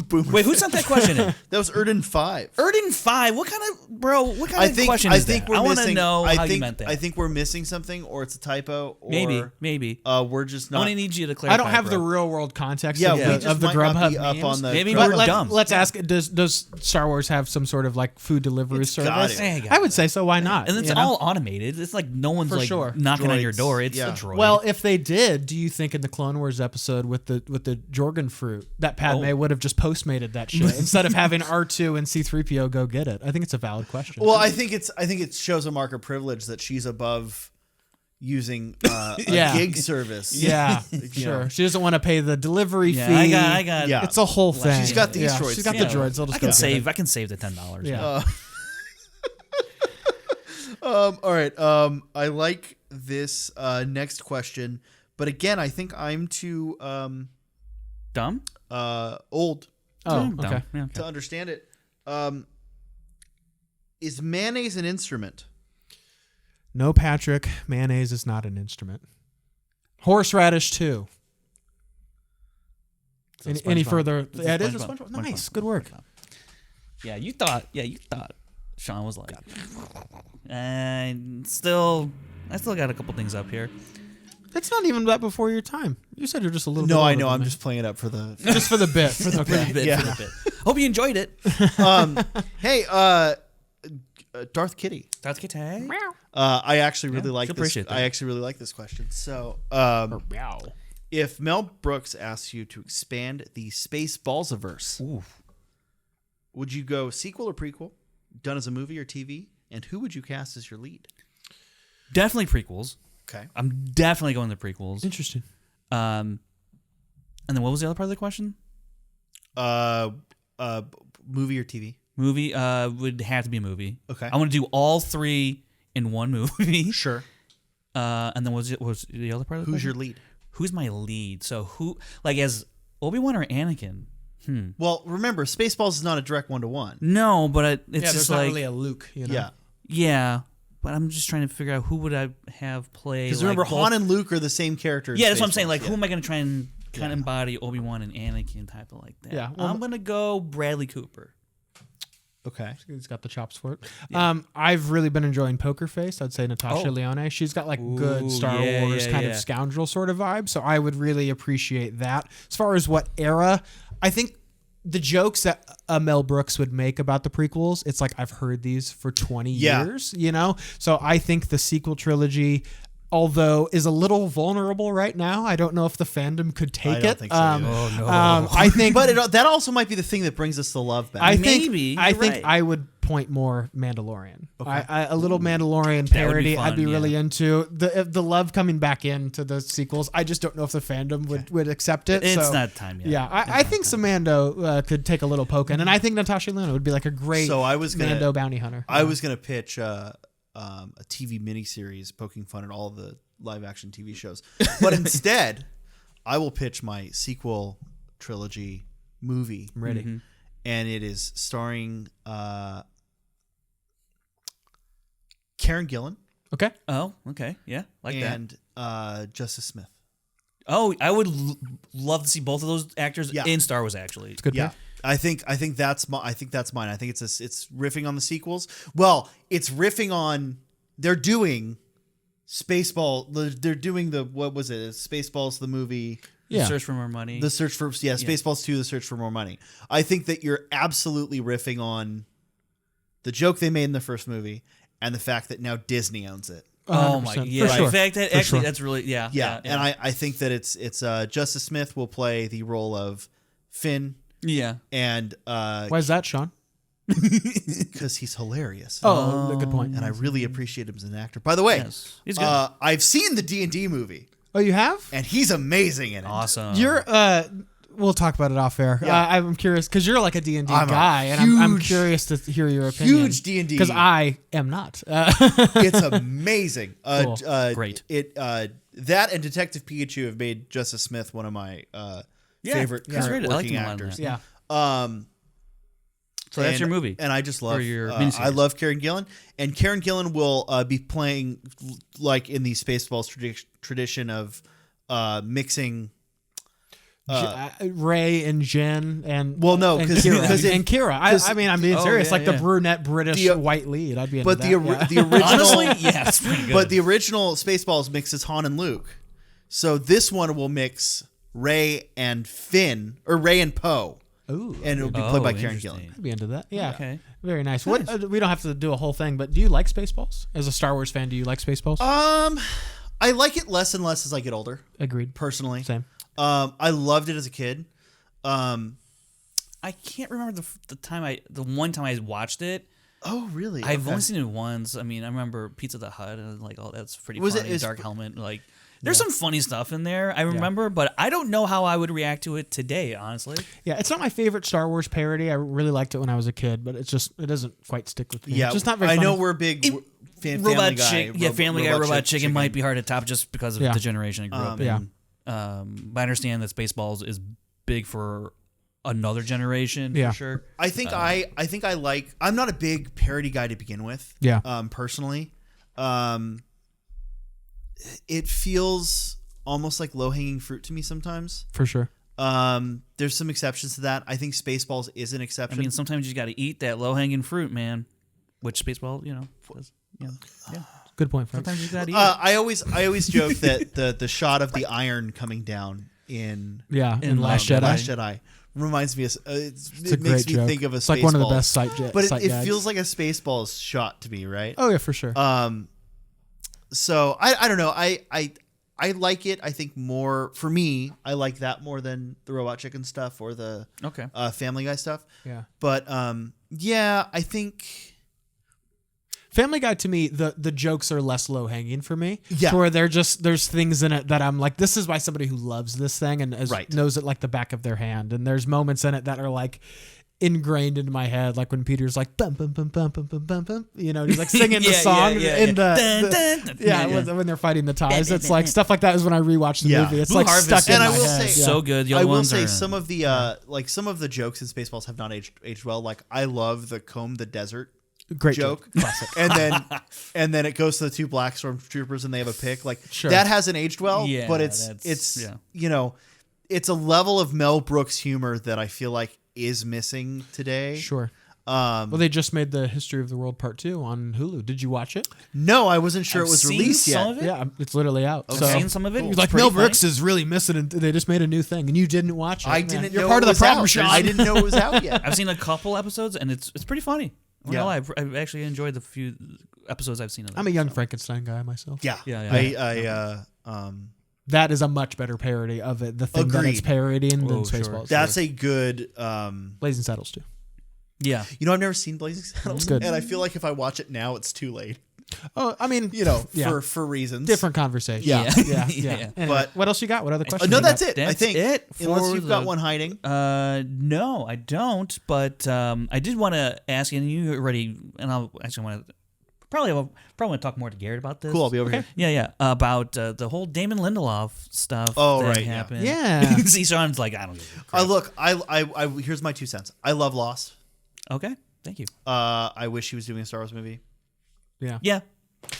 Boomba. Wait, who sent that question in? That was Erden 5. Erden 5. What kind of question is that? I want to know how you meant that. I think we're missing something, or it's a typo. Or, maybe. We're just not. I need you to clarify. I don't have the real world context. Yeah, of the Grubhub memes. Maybe we're dumb. Let's ask: does Star Wars have some sort of like food delivery service? I would say so. Why not? And it's all automated. It's like no one's knocking on your door. It's a droid. Well, if they did, do you think in the Clone Wars episode with the Jorgen fruit that Padme would have just postmated that shit instead of having R2 and C-3PO go get it? I think it's a valid question. Well, I think it shows a mark of privilege that she's above, using a gig service. Yeah, sure. She doesn't want to pay the delivery fee. I got. Yeah. It's a whole thing. She's got these droids. She's got the droids. They'll just I can save the $10. Yeah. All right. I like this next question, but again, I think I'm too Dumb? old Okay. Yeah, to understand it. Is mayonnaise an instrument? No, Patrick. Mayonnaise is not an instrument. Horseradish too. Any further? Yeah, it is a SpongeBob. Nice, good work. Yeah, you thought Sean was like, and I still got a couple things up here. It's not even that before your time. You said you're just a little. No, bit I older know. than I'm me. just playing it up for the just for the bit. For the bit. Hope you enjoyed it. Hey, Darth Kitty. That's Kitty. I actually really like this. appreciate that. I actually really like this question. So, if Mel Brooks asks you to expand the Spaceballs-averse, would you go sequel or prequel, done as a movie or TV, and who would you cast as your lead? Definitely prequels. Okay. I'm definitely going the prequels. Interesting. And then what was the other part of the question? Movie or TV? Movie would have to be a movie. Okay. I want to do all three in one movie. Sure. And then what was the other part of the Who's question? your lead? Who's my lead? So who, like, as Obi-Wan or Anakin? Well, remember, Spaceballs is not a direct 1-to-1. No, but it's There's just not like really a Luke. You know? Yeah. yeah. But I'm just trying to figure out who would I have play. Because remember, Han and Luke are the same character. Yeah, that's what I'm saying. Like, who am I going to try and kind of embody Obi-Wan and Anakin type of like that? Yeah, well, I'm going to go Bradley Cooper. Okay. He's got the chops for it. Yeah. I've really been enjoying Poker Face. I'd say Natasha Lyonne. She's got like good Star Wars kind of scoundrel sort of vibe. So I would really appreciate that. As far as what era, I think the jokes that Mel Brooks would make about the prequels, it's like I've heard these for 20 years, you know? So I think the sequel trilogy, although is a little vulnerable right now, I don't know if the fandom could take it. I don't think so either. Oh no! I think, but that also might be the thing that brings us the love back. I Maybe, think right. I would point more Mandalorian. Okay. A little Mandalorian That would be parody, fun, I'd be really into the love coming back into the sequels. I just don't know if the fandom would accept it. It's so, not time yet. Yeah, I think Samando could take a little poking, and I think Natasha Lyonne would be like a great Mando bounty hunter. I was gonna pitch a TV miniseries poking fun at all the live action TV shows, but instead, I will pitch my sequel trilogy movie. I'm ready. Mm-hmm. And it is starring Karen Gillan Okay. Oh, okay. Yeah, like that. and Justice Smith. Oh, I would love to see both of those actors Yeah. in Star Wars. Actually, It's good. Yeah. pick. I think that's mine. I think it's riffing on the sequels. Well, it's riffing on they're doing Spaceball. They're doing what was it? Spaceballs the movie. Yeah. Search for more money. The search for Spaceballs 2, the search for more money. I think that you're absolutely riffing on the joke they made in the first movie and the fact that now Disney owns it. Oh my, 100%. yeah. For sure. In fact, For actually, sure. that's really yeah. And I think that it's Justice Smith will play the role of Finn yeah. and Why is that, Sean? because he's hilarious. Oh, good point. And I really appreciate him as an actor. By the way, Yes. He's good. I've seen the D&D movie Oh, you have? and he's amazing in it. Awesome. You're we'll talk about it off air. Yeah. I'm curious because you're like a D&D I'm a guy, and I'm huge- curious to hear your opinion. Huge D&D. because I am not. It's amazing. Cool. Great. That and Detective Pikachu have made Justice Smith one of my favorite he's current great. I liked working him a lot in actors. that. Yeah. So that's your movie. and I just love your I miniseries. love Karen Gillan, and Karen Gillan will be playing like in the Spaceballs tradition of mixing. Ray and Jen and Well, no, and 'cause- Kira. 'cause it- and Kira. I mean, I'm being Oh, serious. yeah, like the yeah. brunette British The, white lead. I'd be into But that. the original, Honestly, yeah, it's pretty good. but the original Spaceballs mixes Han and Luke, so this one will mix Ray and Finn or Ray and Poe, Ooh, and it'll be played by Karen interesting. Gillan. I'd be into that. Yeah. Okay. Very nice. What we don't have to do a whole thing, but do you like Spaceballs? As a Star Wars fan, do you like Spaceballs? I like it less and less as I get older. Agreed. Personally, Same. I loved it as a kid. I can't remember the one time I watched it. Oh, really? I've only seen it once. I mean, I remember Pizza the Hut and like, oh, that's pretty Was funny. it- Dark Helmet, like. There's some funny stuff in there, I remember, but I don't know how I would react to it today, honestly. Yeah, it's not my favorite Star Wars parody. I really liked it when I was a kid, but it doesn't quite stick with me. Yeah, It's just not very I know funny. we're big Family Guy. Family Guy, Robot Chicken Chicken might be hard to top just because of Yeah. the generation I grew up in. Yeah. But I understand that Spaceballs is big for another generation, Yeah. for sure. I think I like. I'm not a big parody guy to begin with. Yeah. Personally, it feels almost like low hanging fruit to me sometimes. For sure. There's some exceptions to that. I think Spaceballs is an I exception. mean, sometimes you got to eat that low-hanging fruit, man, which Spaceball, does. Yeah. Good point, Frank. Sometimes you got to eat it. I always joke that the shot of the iron coming down in Last Jedi. Last Jedi reminds me of it a makes great me joke. think of a It's like one of the Spaceballs. best sight But sight it gags. feels like a Spaceballs shot to me, right? Oh yeah, for sure. So I don't know. I like it. I think more for me. I like that more than the Robot Chicken stuff or the Okay. Family Guy stuff. Yeah. But yeah, I think Family Guy, to me, the jokes are less low hanging for me. Yeah. To where there's things in it that I'm like, this is by somebody who loves this thing and knows it like the back of their hand. And there's moments in it that are like ingrained into my head, like when Peter's like bum bum bum bum bum bum bum bum, he's like singing the song when they're fighting the ties. It's like stuff like that is when I rewatch the movie. It's Blue like Harvest stuck in and my I will head. say- so good. The I other will ones say are, some of the some of the jokes in Spaceballs have not aged well. Like I love the comb the desert Great joke, classic. and then it goes to the two black stormtroopers and they have a pick. Like Sure. that hasn't aged well, Yeah, but it's it's a level of Mel Brooks humor that I feel like is missing today. Sure. Well, they just made the History of the World Part 2 on Hulu. Did you watch it? No, I wasn't sure I've it was seen released some yet. of it. Yeah, it's literally out. I've So seen some of it. you're It's like pretty Mel funny. Brooks is really missing it. They just made a new thing, and you didn't watch it. I Man, didn't You're know part it of the was problem, out. Sean. I didn't know it was out yet. I've seen a couple episodes, and it's pretty funny. Yeah. I've actually enjoyed the few episodes I've seen of it. I'm a young Frankenstein guy myself. Yeah, Yeah. That is a much better parody of it. The thing that it's Agreed. parodying than Oh, sure. Spaceballs. that's a good. Blazing Saddles too. Yeah. I've never seen Blazing Saddles, good. and I feel like if I watch it now, it's too late. Oh, I mean, For reasons. different conversation. Yeah. yeah. Yeah. Anyway, But- what else you got? What other questions? No, you that's got? it. I That's think it unless for you've got the- one hiding. No, I don't. But I did want to ask you, and you already, and I'll actually want to probably want to talk more to Garrett about this. Cool, I'll be over here. Yeah. About the whole Damon Lindelof stuff. Oh, that right, yeah. happened. Yeah. See, Sean's like, I don't give a crap. Look, I here's my 2 cents. I love Lost. Okay, thank you. I wish he was doing a Star Wars movie. Yeah,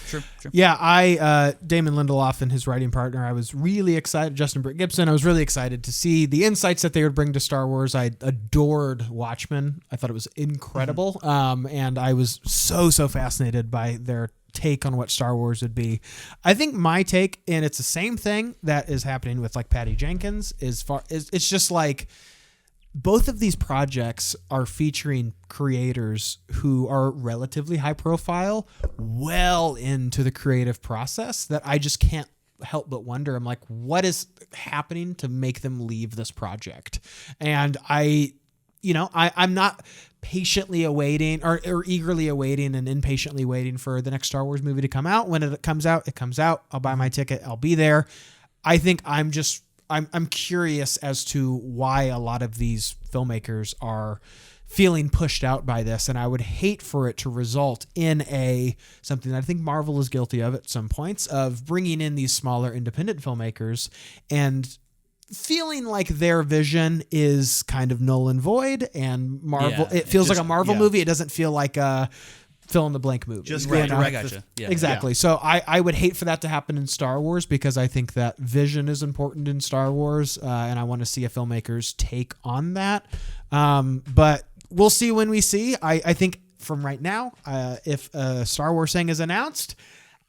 true. Yeah, Damon Lindelof and his writing partner, I was really excited, Justin Britt Gibson, I was really excited to see the insights that they would bring to Star Wars. I adored Watchmen. I thought it was incredible. And I was so fascinated by their take on what Star Wars would be. I think my take, and it's the same thing that is happening with like Patty Jenkins, it's just like both of these projects are featuring creators who are relatively high profile, well into the creative process, that I just can't help but wonder. I'm like, what is happening to make them leave this project? And I'm not patiently awaiting or eagerly awaiting and impatiently waiting for the next Star Wars movie to come out. When it comes out, it comes out. I'll buy my ticket. I'll be there. I think I'm curious as to why a lot of these filmmakers are feeling pushed out by this, and I would hate for it to result in something that I think Marvel is guilty of at some points, of bringing in these smaller independent filmmakers and feeling like their vision is kind of null and void, and Marvel, Yeah, it feels just- like a Marvel yeah. movie. It doesn't feel like a fill in the blank movie. Just You great. know? I gotcha. Yeah. Exactly. So I would hate for that to happen in Star Wars, because I think that vision is important in Star Wars, and I want to see a filmmaker's take on that. But we'll see when we see. I think from right now, if a Star Wars thing is announced,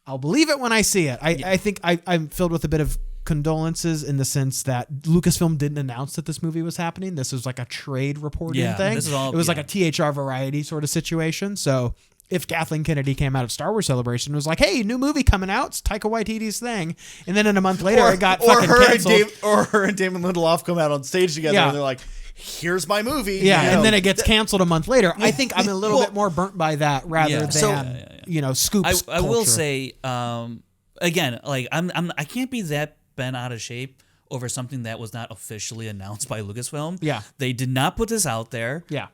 I'll believe it when I see it. I think I'm filled with a bit of condolences in the sense that Lucasfilm didn't announce that this movie was happening. This was like a trade reporting thing. This is all, it was like a THR Variety sort of situation. So if Kathleen Kennedy came out at Star Wars Celebration and was like, hey, new movie coming out, it's Taika Waititi's thing, and then in a month later it got fucking canceled. Her and Damon Lindelof come out on stage together Yeah. and they're like, here's my movie. Yeah, you and know. then it gets canceled a month later. I think I'm a little bit more burnt by that rather than scoops. I will say, again, like I can't be that bent out of shape over something that was not officially announced by Lucasfilm. Yeah, they did not put this out there. Yeah.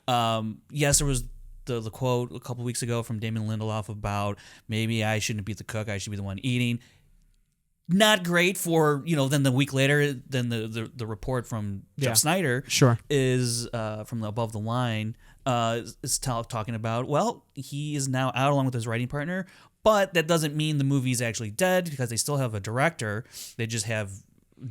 Yes, there was the quote a couple weeks ago from Damon Lindelof about maybe I shouldn't be the cook, I should be the one eating. Not great for, then the week later, then the report from Jeff Snyder is from the Above the Line is talking about, well, he is now out along with his writing partner, but that doesn't mean the movie's actually dead because they still have a director. They just have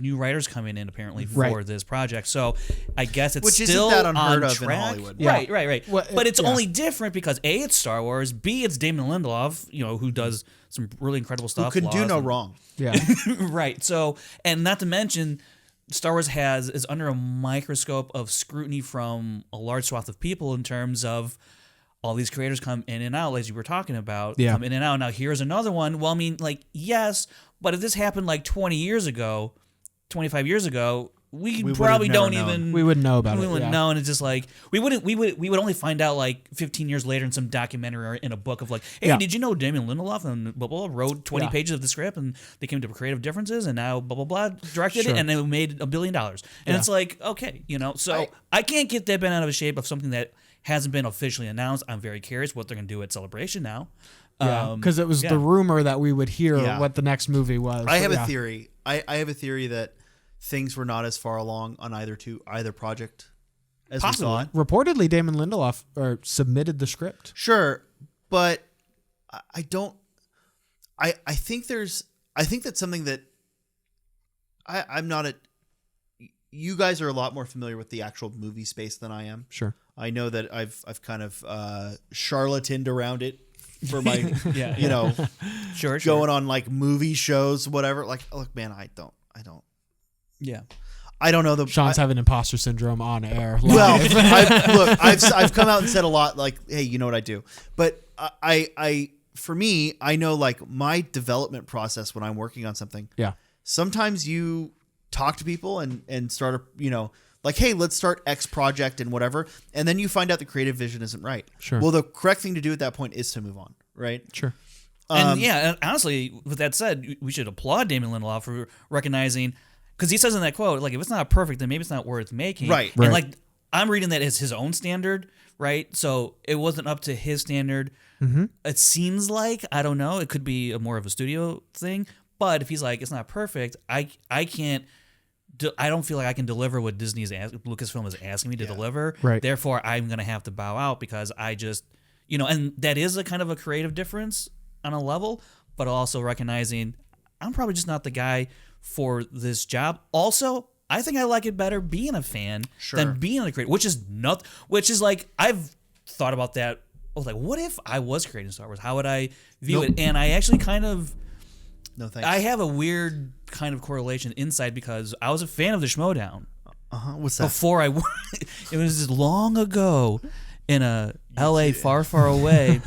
new writers coming in apparently for this project. So I guess it's still isn't that unheard on of track. in Hollywood. Yeah. Right. Well, but it's only different because A, it's Star Wars, B, it's Damon Lindelof, who does some really incredible stuff. Who can do no wrong. Yeah. Right. So, and not to mention, Star Wars is under a microscope of scrutiny from a large swath of people in terms of all these creators come in and out, as you were talking about, come in and out. Now, here's another one. Well, I mean, like, yes, but if this happened like 20 years ago, 25 years ago, we probably don't even... We wouldn't know about it. We wouldn't know, and it's just like... We would only find out like 15 years later in some documentary or in a book of like, hey, did you know Damon Lindelof and blah, blah, blah wrote 20 pages of the script and they came to creative differences and now blah, blah, blah directed it and they made $1 billion. And it's like, okay, so I can't get that bent out of a shape of something that hasn't been officially announced. I'm very curious what they're going to do at Celebration now. Because it was the rumor that we would hear what the next movie was. I have a theory. I have a theory that things were not as far along on either project as we thought. Reportedly, Damon Lindelof submitted the script. Sure, but I don't. I think that's something that I'm not at. You guys are a lot more familiar with the actual movie space than I am. Sure. I know that I've kind of charlataned around it for my going on like movie shows, whatever. Like, look, man, I don't. Yeah. I don't know. Sean's having imposter syndrome on air. Well, I've come out and said a lot like, hey, you know what I do. But for me, I know like my development process when I'm working on something. Yeah. Sometimes you talk to people and start like, hey, let's start X project and whatever. And then you find out the creative vision isn't right. Sure. Well, the correct thing to do at that point is to move on. Right. Sure. And honestly, with that said, we should applaud Damon Lindelof for recognizing, because he says in that quote, like, if it's not perfect, then maybe it's not worth making. Right. And like, I'm reading that as his own standard, right? So it wasn't up to his standard. Mm-hmm. It seems like, I don't know, it could be more of a studio thing. But if he's like, it's not perfect, I can't. I don't feel like I can deliver what Lucasfilm is asking me to deliver. Right. Therefore, I'm going to have to bow out because I just, and that is a kind of a creative difference on a level, but also recognizing I'm probably just not the guy for this job. Also, I think I like it better being a fan than being a creator, which is like, I've thought about that. I was like, what if I was creating Star Wars? How would I view it? And I actually kind of, no thanks. I have a weird kind of correlation inside because I was a fan of the Schmodown. What's that? Before it was long ago in a LA far, far away.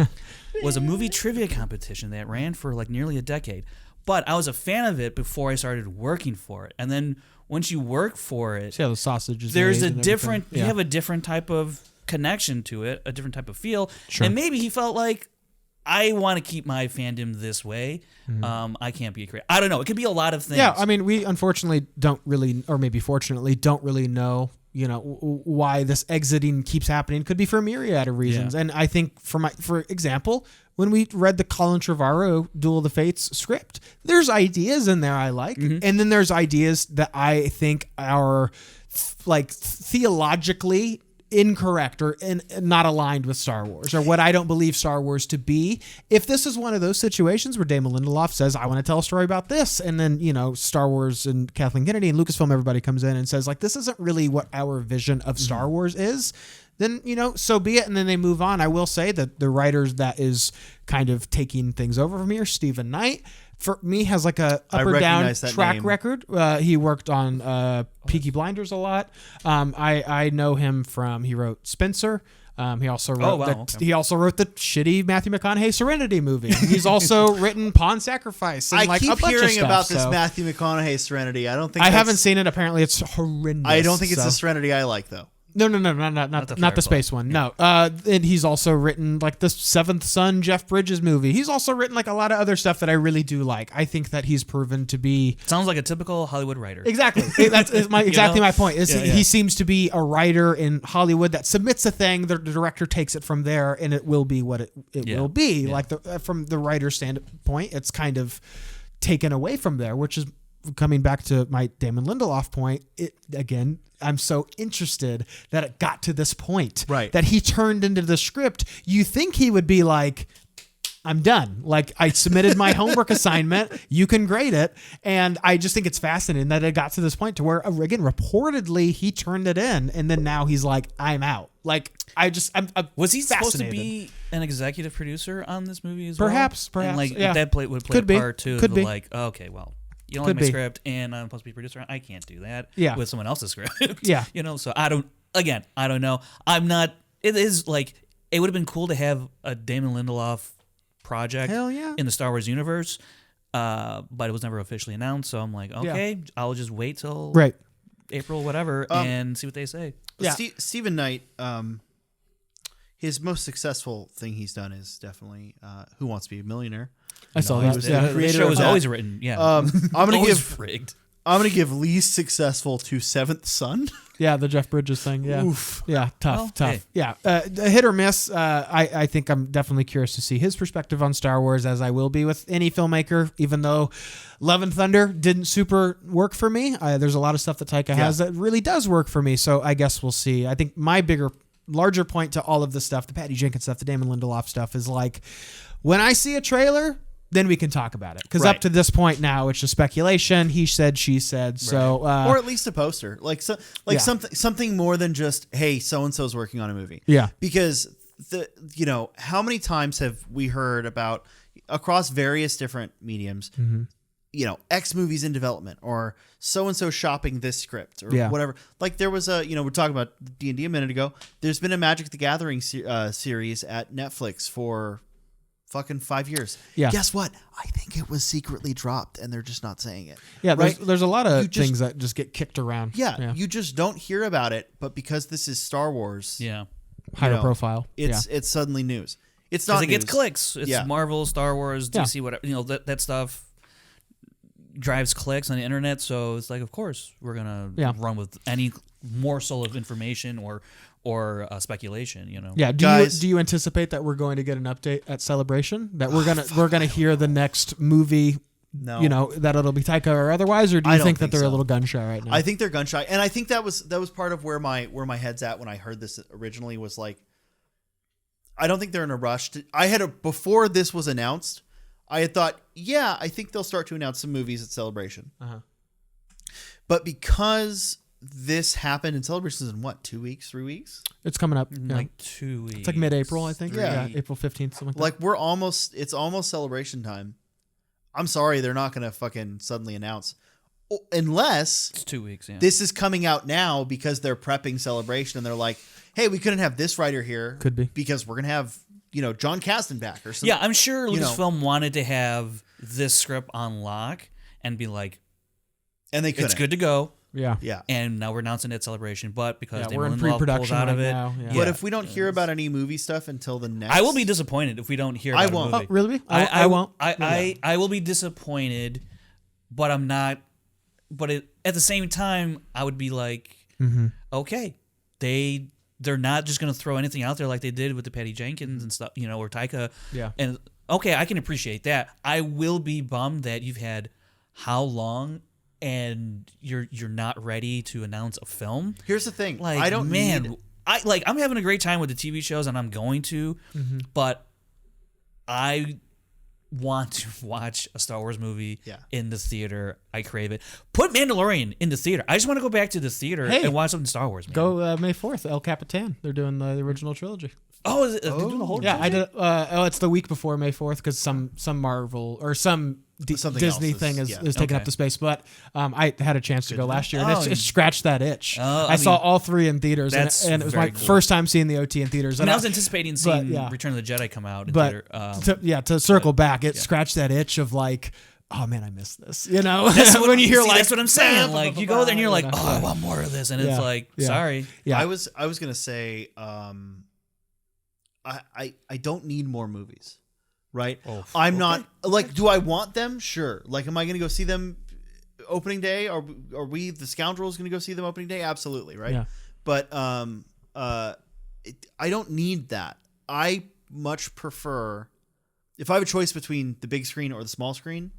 Was a movie trivia competition that ran for like nearly a decade. But I was a fan of it before I started working for it. And then once you work for it, see how the sausage is there's made a different, you have a different type of connection to it, a different type of feel. Sure. And maybe he felt like, I want to keep my fandom this way. I can't be a creator. I don't know. It could be a lot of things. Yeah, I mean, we unfortunately don't really, or maybe fortunately, don't really know, why this exiting keeps happening. Could be for a myriad of reasons. Yeah. And I think, for example, when we read the Colin Trevorrow Duel of the Fates script, there's ideas in there I like. Mm-hmm. And then there's ideas that I think are like theologically incorrect or not aligned with Star Wars or what I don't believe Star Wars to be. If this is one of those situations where Damon Lindelof says, I want to tell a story about this, and then, Star Wars and Kathleen Kennedy and Lucasfilm, everybody comes in and says, like, this isn't really what our vision of Star Wars is, then, so be it. And then they move on. I will say that the writers that is kind of taking things over from here, Stephen Knight, for me, has like a up or down track record. He worked on Peaky Blinders a lot. I know him from, he wrote Spencer. He also wrote he also wrote the shitty Matthew McConaughey Serenity movie. He's also written Pawn Sacrifice. And I keep hearing about this so. Matthew McConaughey Serenity. I don't think I haven't seen it. Apparently, it's horrendous. I don't think it's the Serenity I like though. No, not the space one. No, and he's also written like the Seventh Son Jeff Bridges movie. He's also written like a lot of other stuff that I really do like. I think that he's proven to be sounds like a typical Hollywood writer. Exactly, that's my my point. He seems to be a writer in Hollywood that submits a thing, the director takes it from there, and it will be what it will be. Yeah. Like from the writer's standpoint, it's kind of taken away from there, which is coming back to my Damon Lindelof point. Again, I'm so interested that it got to this point, right? That he turned into the script. You think he would be like, I'm done. Like, I submitted my homework assignment. You can grade it. And I just think it's fascinating that it got to this point to where, again, reportedly he turned it in, and then now he's like, I'm out. Like, I'm was he supposed to be an executive producer on this movie as well? Perhaps. And like that would play a part too. Could be. Like, okay, well, you don't like my script, and I'm supposed to be a producer. I can't do that with someone else's script. Yeah. So I don't know. I'm not, it is like, it would have been cool to have a Damon Lindelof project in the Star Wars universe, but it was never officially announced. So I'm like, okay, I'll just wait till April, whatever, and see what they say. Yeah. Stephen Knight, his most successful thing he's done is definitely Who Wants to Be a Millionaire. I saw that. The show was always written. Yeah, I'm gonna give least successful to Seventh Son. Yeah, the Jeff Bridges thing. Yeah, oof. Yeah, tough. Hey. Yeah, hit or miss. I think I'm definitely curious to see his perspective on Star Wars, as I will be with any filmmaker. Even though Love and Thunder didn't super work for me, there's a lot of stuff that Taika has that really does work for me. So I guess we'll see. I think my larger point to all of this stuff, the Patty Jenkins stuff, the Damon Lindelof stuff, is like, when I see a trailer, then we can talk about it. Because up to this point now, it's just speculation. He said, she said. So, or at least a poster, something more than just, hey, so and so's working on a movie. Yeah. Because how many times have we heard about across various different mediums, X movies in development, or so and so shopping this script, or whatever. Like there was we're talking about D&D a minute ago. There's been a Magic the Gathering series at Netflix for fucking 5 years. Yeah. Guess what? I think it was secretly dropped, and they're just not saying it. Yeah. There's a lot of things that just get kicked around. Yeah. You just don't hear about it, but because this is Star Wars, higher profile, it's suddenly news. It's not because it gets clicks. It's Marvel, Star Wars, DC, whatever. That stuff drives clicks on the internet. So it's like, of course, we're gonna run with any morsel of information or speculation. Yeah. Do you anticipate that we're going to get an update at Celebration? That we're gonna hear the next movie? No. That it'll be Taika or otherwise, or do you think that they're a little gun shy right now? I think they're gun shy, and I think that was part of where my head's at when I heard this originally, was like, I don't think they're in a rush. Before this was announced, I had thought, I think they'll start to announce some movies at Celebration. But because this happened, and Celebration's in what, 2 weeks, 3 weeks? It's coming up. Like 2 weeks. It's like mid-April, I think. Yeah, April 15th, something like that. It's almost Celebration time. I'm sorry, they're not going to fucking suddenly announce. Unless it's 2 weeks, this is coming out now because they're prepping Celebration, and they're like, hey, we couldn't have this writer here. Could be. Because we're going to have, John Kasdan back or something. Yeah, I'm sure Lucasfilm wanted to have this script on lock and be like, and they couldn't. It's good to go. Yeah. And now we're announcing it at Celebration, but because we're in Lindelof pre-production pulls out of it. now. Yeah. But if we don't hear about any movie stuff until the next, I will be disappointed if we don't hear about I won't. a movie. Oh, really? I won't. I will be disappointed, but I'm not. But at the same time, I would be like, okay, they're not just going to throw anything out there like they did with the Patty Jenkins and stuff, or Taika. Yeah. And okay, I can appreciate that. I will be bummed that you've had how long and you're not ready to announce a film. Here's the thing. Like, I'm having a great time with the TV shows, and I'm going to, but I want to watch a Star Wars movie in the theater. I crave it. Put Mandalorian in the theater. I just want to go back to the theater and watch something Star Wars. Man. Go May 4th, El Capitan. They're doing the original trilogy. Oh, is it? They're doing the whole trilogy? I did. It's the week before May 4th because some Marvel or some Disney thing is taking up the space. But I had a chance to go last year, and it scratched that itch. I saw all three in theaters, and it was my first time seeing the OT in theaters. And I was anticipating seeing Return of the Jedi come out in theater. To circle back, it scratched that itch of like, oh man, I missed this. You know, That's when you hear like that's what I'm saying. Like you go there and you're like, you oh, know, I want more of this, and it's Yeah. like, Yeah. sorry. yeah, I was gonna say, I don't need more movies, right? Oh, I'm okay. not like, do I want them? Sure. Like, am I gonna go see them opening day? Are we the Scoundrels gonna go see them opening day? Absolutely, right? Yeah. But I don't need that. I much prefer, if I have a choice between the big screen or the small screen,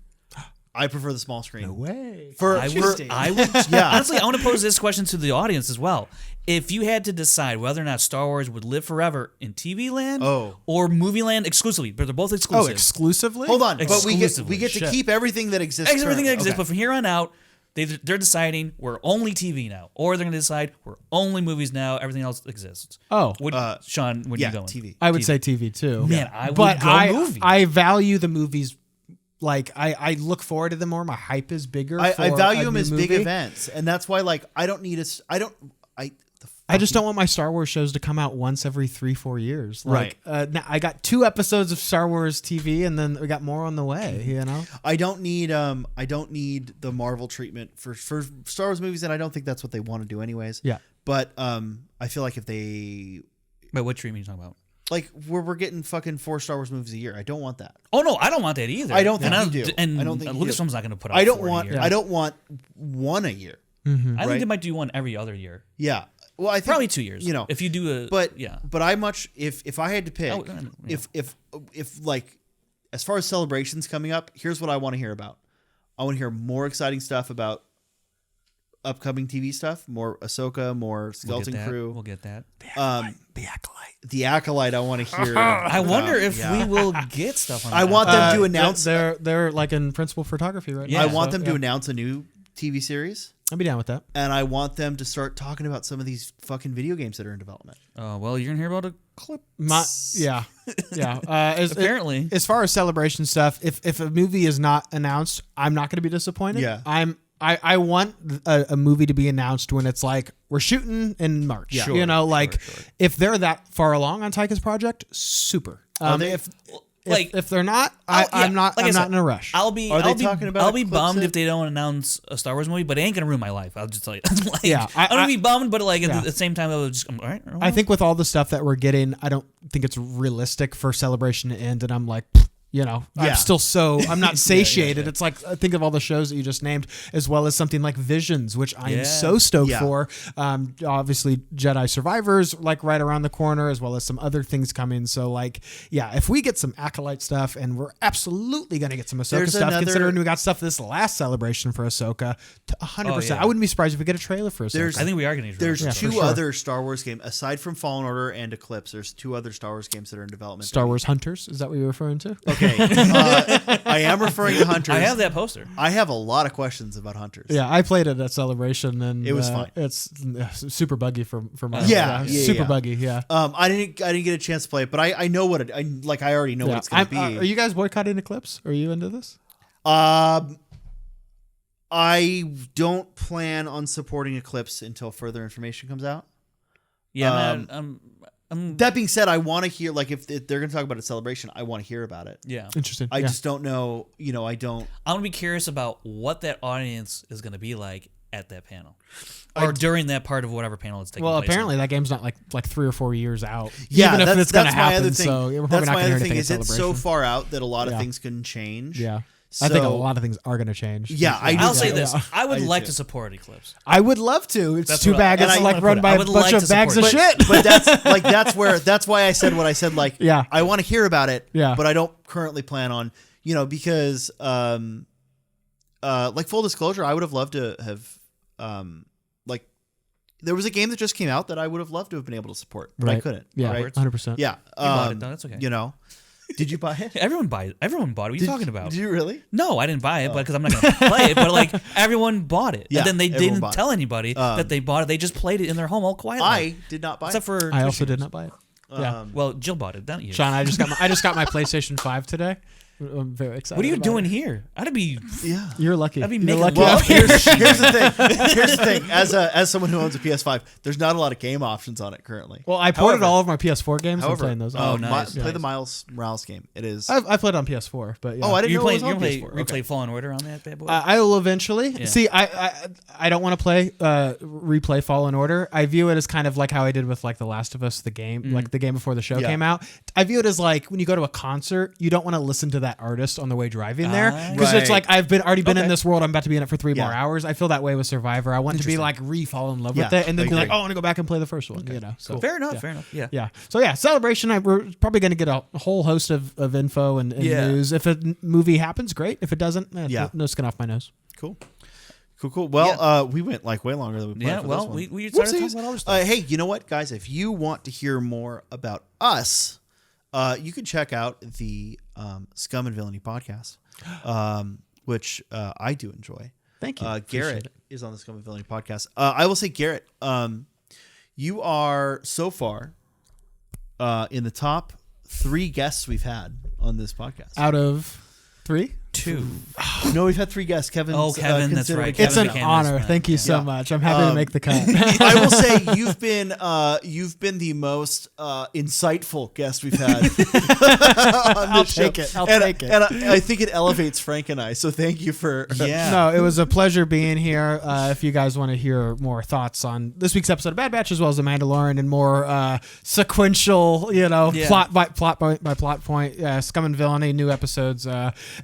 I prefer the small screen. no way. I would, Yeah. honestly, I want to pose this question to the audience as well. If you had to decide whether or not Star Wars would live forever in TV land or movie land exclusively, but they're both exclusive. Oh, exclusively? Hold on, but we get Exclusively. to Shit. keep everything that exists. Everything that exists, Okay. but from here on out, they're deciding we're only TV now, or they're going to decide we're only movies now. Everything else exists. Oh, Sean, when yeah, you going? TV. I would say TV too. Man, I would but go movie. I value the movies. Like I look forward to them more. My hype is bigger. I for value a them new as big movie. events, and that's why like I don't need I just don't want my Star Wars shows to come out once every 3-4 years. Like, now I got 2 episodes of Star Wars TV, and then we got more on the way. You know, I don't need the Marvel treatment for Star Wars movies, and I don't think that's what they want to do anyways. Yeah. But I feel like if they Wait, what treatment are you talking about? like we're getting fucking 4 Star Wars movies a year. I don't want that. Oh no, I don't want that either. I don't think and you do. And I don't think you do. Lucasfilm's not going to put out. I don't 4 a want year. I don't want one a year. I think right? they might do one every other year. Yeah. Well, I think Probably 2 years. You know, if you do a but yeah. But I much if I had to pick, yeah. if like as far as celebrations coming up, here's what I want to hear about. I want to hear more exciting stuff about upcoming TV stuff, more Ahsoka, more Skeleton Crew. We'll get that. the acolyte. The Acolyte, I want to hear. I wonder about. if Yeah. we will get stuff on. I that. want them to announce. They're like in principal photography right now. Yeah. I want so, them to announce a new TV series, I'd be down with that. and I want them to start talking about some of these fucking video games that are in development. Well, you're gonna hear about a clip. Yeah. Apparently. As far as celebration stuff, if a movie is not announced, I'm not going to be disappointed. Yeah. I want a movie to be announced when it's like we're shooting in March. Yeah. You know, like sure. if they're that far along on Taika's project, super. they- If they're not, I'm not in a rush. I'll be talking about I'll be clips bummed that- if they don't announce a Star Wars movie, but it ain't gonna ruin my life. I'll just tell you. Like, Yeah, I'm gonna be bummed, but like yeah. at the same time, I was just all right. I think with all the stuff that we're getting, I don't think it's realistic for Celebration to end. And I'm like, you know, Yeah. I'm not satiated. It's like, I think of all the shows that you just named, as well as something like Visions, which I am so stoked Yeah. for. Obviously, Jedi Survivors, like right around the corner, as well as some other things coming. So, like, yeah, if we get some Acolyte stuff, and we're absolutely going to get some Ahsoka There's stuff, another- considering we got stuff this last Celebration for Ahsoka, 100%. yeah. I wouldn't be surprised if we get a trailer for Ahsoka. I think we are gonna. There's Yeah, two for sure. other Star Wars games aside from Fallen Order and Eclipse. There's 2 other Star Wars games that are in development. Star Wars Hunters, is that what you're referring to? Okay, I am referring to Hunters. I have that poster. I have a lot of questions about Hunters. Yeah, I played it at Celebration, and It was fine. It's super buggy for my Yeah, super yeah. buggy. Yeah, I didn't get a chance to play it, but I know what I already know what it's going to be. Are you guys boycotting Eclipse? Are you into this? I don't plan on supporting Eclipse until further information comes out. Yeah, That being said, I want to hear, like, if they're going to talk about a celebration, I want to hear about it. yeah. Interesting. I yeah. just don't know. You know, I don't. I'm gonna be curious about what that audience is gonna be like at that panel, or during that part of whatever panel it's taking Well, place. apparently that game's not like 3 or 4 years out. Yeah, even if that's, it's going to that's my happen. other thing. So we're probably That's not my going to hear other thing. anything at Is it's so Celebration. far out that a lot of Yeah. things can change. Yeah. So, I think a lot of things are going to change. Yeah, I do I'll too. say this: Yeah. I would I do like too. to support Eclipse. I would love to. It's That's too what bad I- it's and I like wanna run put it- by I a would bunch like of to bags of support shit. But that's why I said what I said. Like, Yeah. I want to hear about it. Yeah. But I don't currently plan on, because, like, full disclosure, I would have loved to have, like, there was a game that just came out that I would have loved to have been able to support, but I Right. couldn't. Yeah, Right? 100%. Yeah. bought it, though. That's okay. Did you buy it? Everyone buy it. Everyone bought it. What are you talking about? Did you really? No, I didn't buy it, but because I'm not going to play it. But like everyone bought it, Yeah, and then they everyone didn't bought tell it. anybody that they bought it. They just played it in their home all quietly. I did not buy except it. for I also Twitch did not buy it. Yeah. Well, Jill bought it, didn't you? Sean, I just got my PlayStation 5 today, I'm very excited. What are you about doing it. here? I'd be. Yeah. You're lucky. I'd be You're making lucky. Well, love. here's the thing. Here's the thing. As someone who owns a PS5, there's not a lot of game options on it currently. Well, I ported However- all of my PS4 games. I'm However, playing those. nice. play the Miles Morales game. It is. I played on PS4, but yeah. Oh, I didn't You know play? it was on You PS4. play Okay. Fallen Order on that bad boy? I will eventually. Yeah. See, I don't want to play replay Fallen Order. I view it as kind of like how I did with like The Last of Us, the game, like the game before the show Yeah. came out. I view it as like when you go to a concert, you don't want to listen to that artist on the way driving there because it's Right. like I've already been in Okay. this world. I'm about to be in it for 3 more Yeah. hours. I feel that way with Survivor. I want to be like fall in love with Yeah, it and then I be like, agree. oh, I want to go back and play the first one. You know, so Fair enough. Fair enough. Yeah. yeah. So yeah, Celebration. We're probably going to get a whole host of info and Yeah. news. If a movie happens, great. If it doesn't, Yeah. no skin off my nose. Cool. Well, we went like way longer than we planned. Yeah. for Well, this one. we started talking Whoopsies. about other stuff. Hey, you know what, guys? If you want to hear more about us, you can check out the Scum and Villainy podcast, which I do enjoy. Thank you. Appreciate Garrett it. is on the Scum and Villainy podcast. I will say, Garrett, you are so far in the top 3 guests we've had on this podcast. Out of 3? 2. No, we've had 3 guests. Kevin. Oh, Kevin, that's considered right. a Kevin It's an McCann is honor. that. Thank you so Yeah. much. I'm happy to make the cut. I will say you've been the most insightful guest we've had on I'll this show. take it. I'll and, take it. And I think it elevates Frank and I. So thank you for No, it was a pleasure being here. If you guys want to hear more thoughts on this week's episode of Bad Batch as well as The Mandalorian and more sequential, Yeah. plot by plot point, Scum and Villainy, new episodes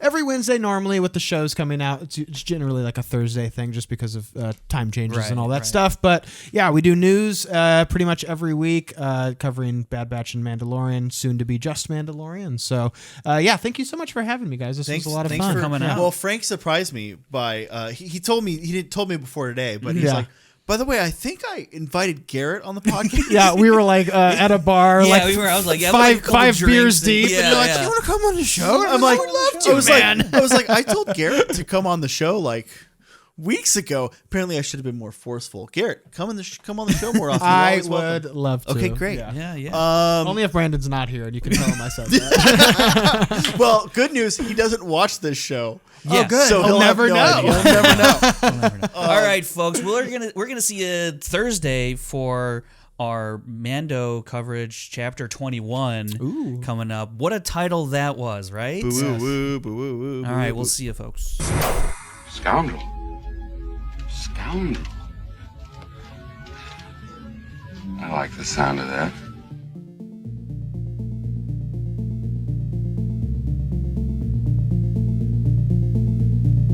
every Wednesday normally with the shows coming out. It's generally like a Thursday thing just because of time changes and all that stuff. But yeah, we do news pretty much every week covering Bad Batch and Mandalorian, soon to be just Mandalorian. So yeah, thank you so much for having me, guys. This was a lot of thanks fun. for coming out. Well, Frank surprised me by he told me he didn't told me before today, but he's Yeah. like, by the way, I think I invited Garrett on the podcast. Yeah, we were like at a bar, Yeah, like we were. I was like, yeah, five beers deep, Yeah, and you're like, yeah. "You want to come on the show?" I'm like, I would love to, I was man. like, I was like, I told Garrett to come on the show like weeks ago. Apparently, I should have been more forceful. Garrett, come on the show more often. You're I always would welcome. love to. Okay, great. Yeah. Yeah. Only if Brandon's not here, and you can tell him I said that. Well, good news. He doesn't watch this show. Yeah. Oh, good. So He'll have never no know. idea. He'll never know. All right, folks. We're gonna see you Thursday for our Mando coverage, chapter 21 coming up. What a title that was, right? Boo woo, boo woo woo. All right, we'll see you, folks. Scoundrel. Scoundrel. I like the sound of that.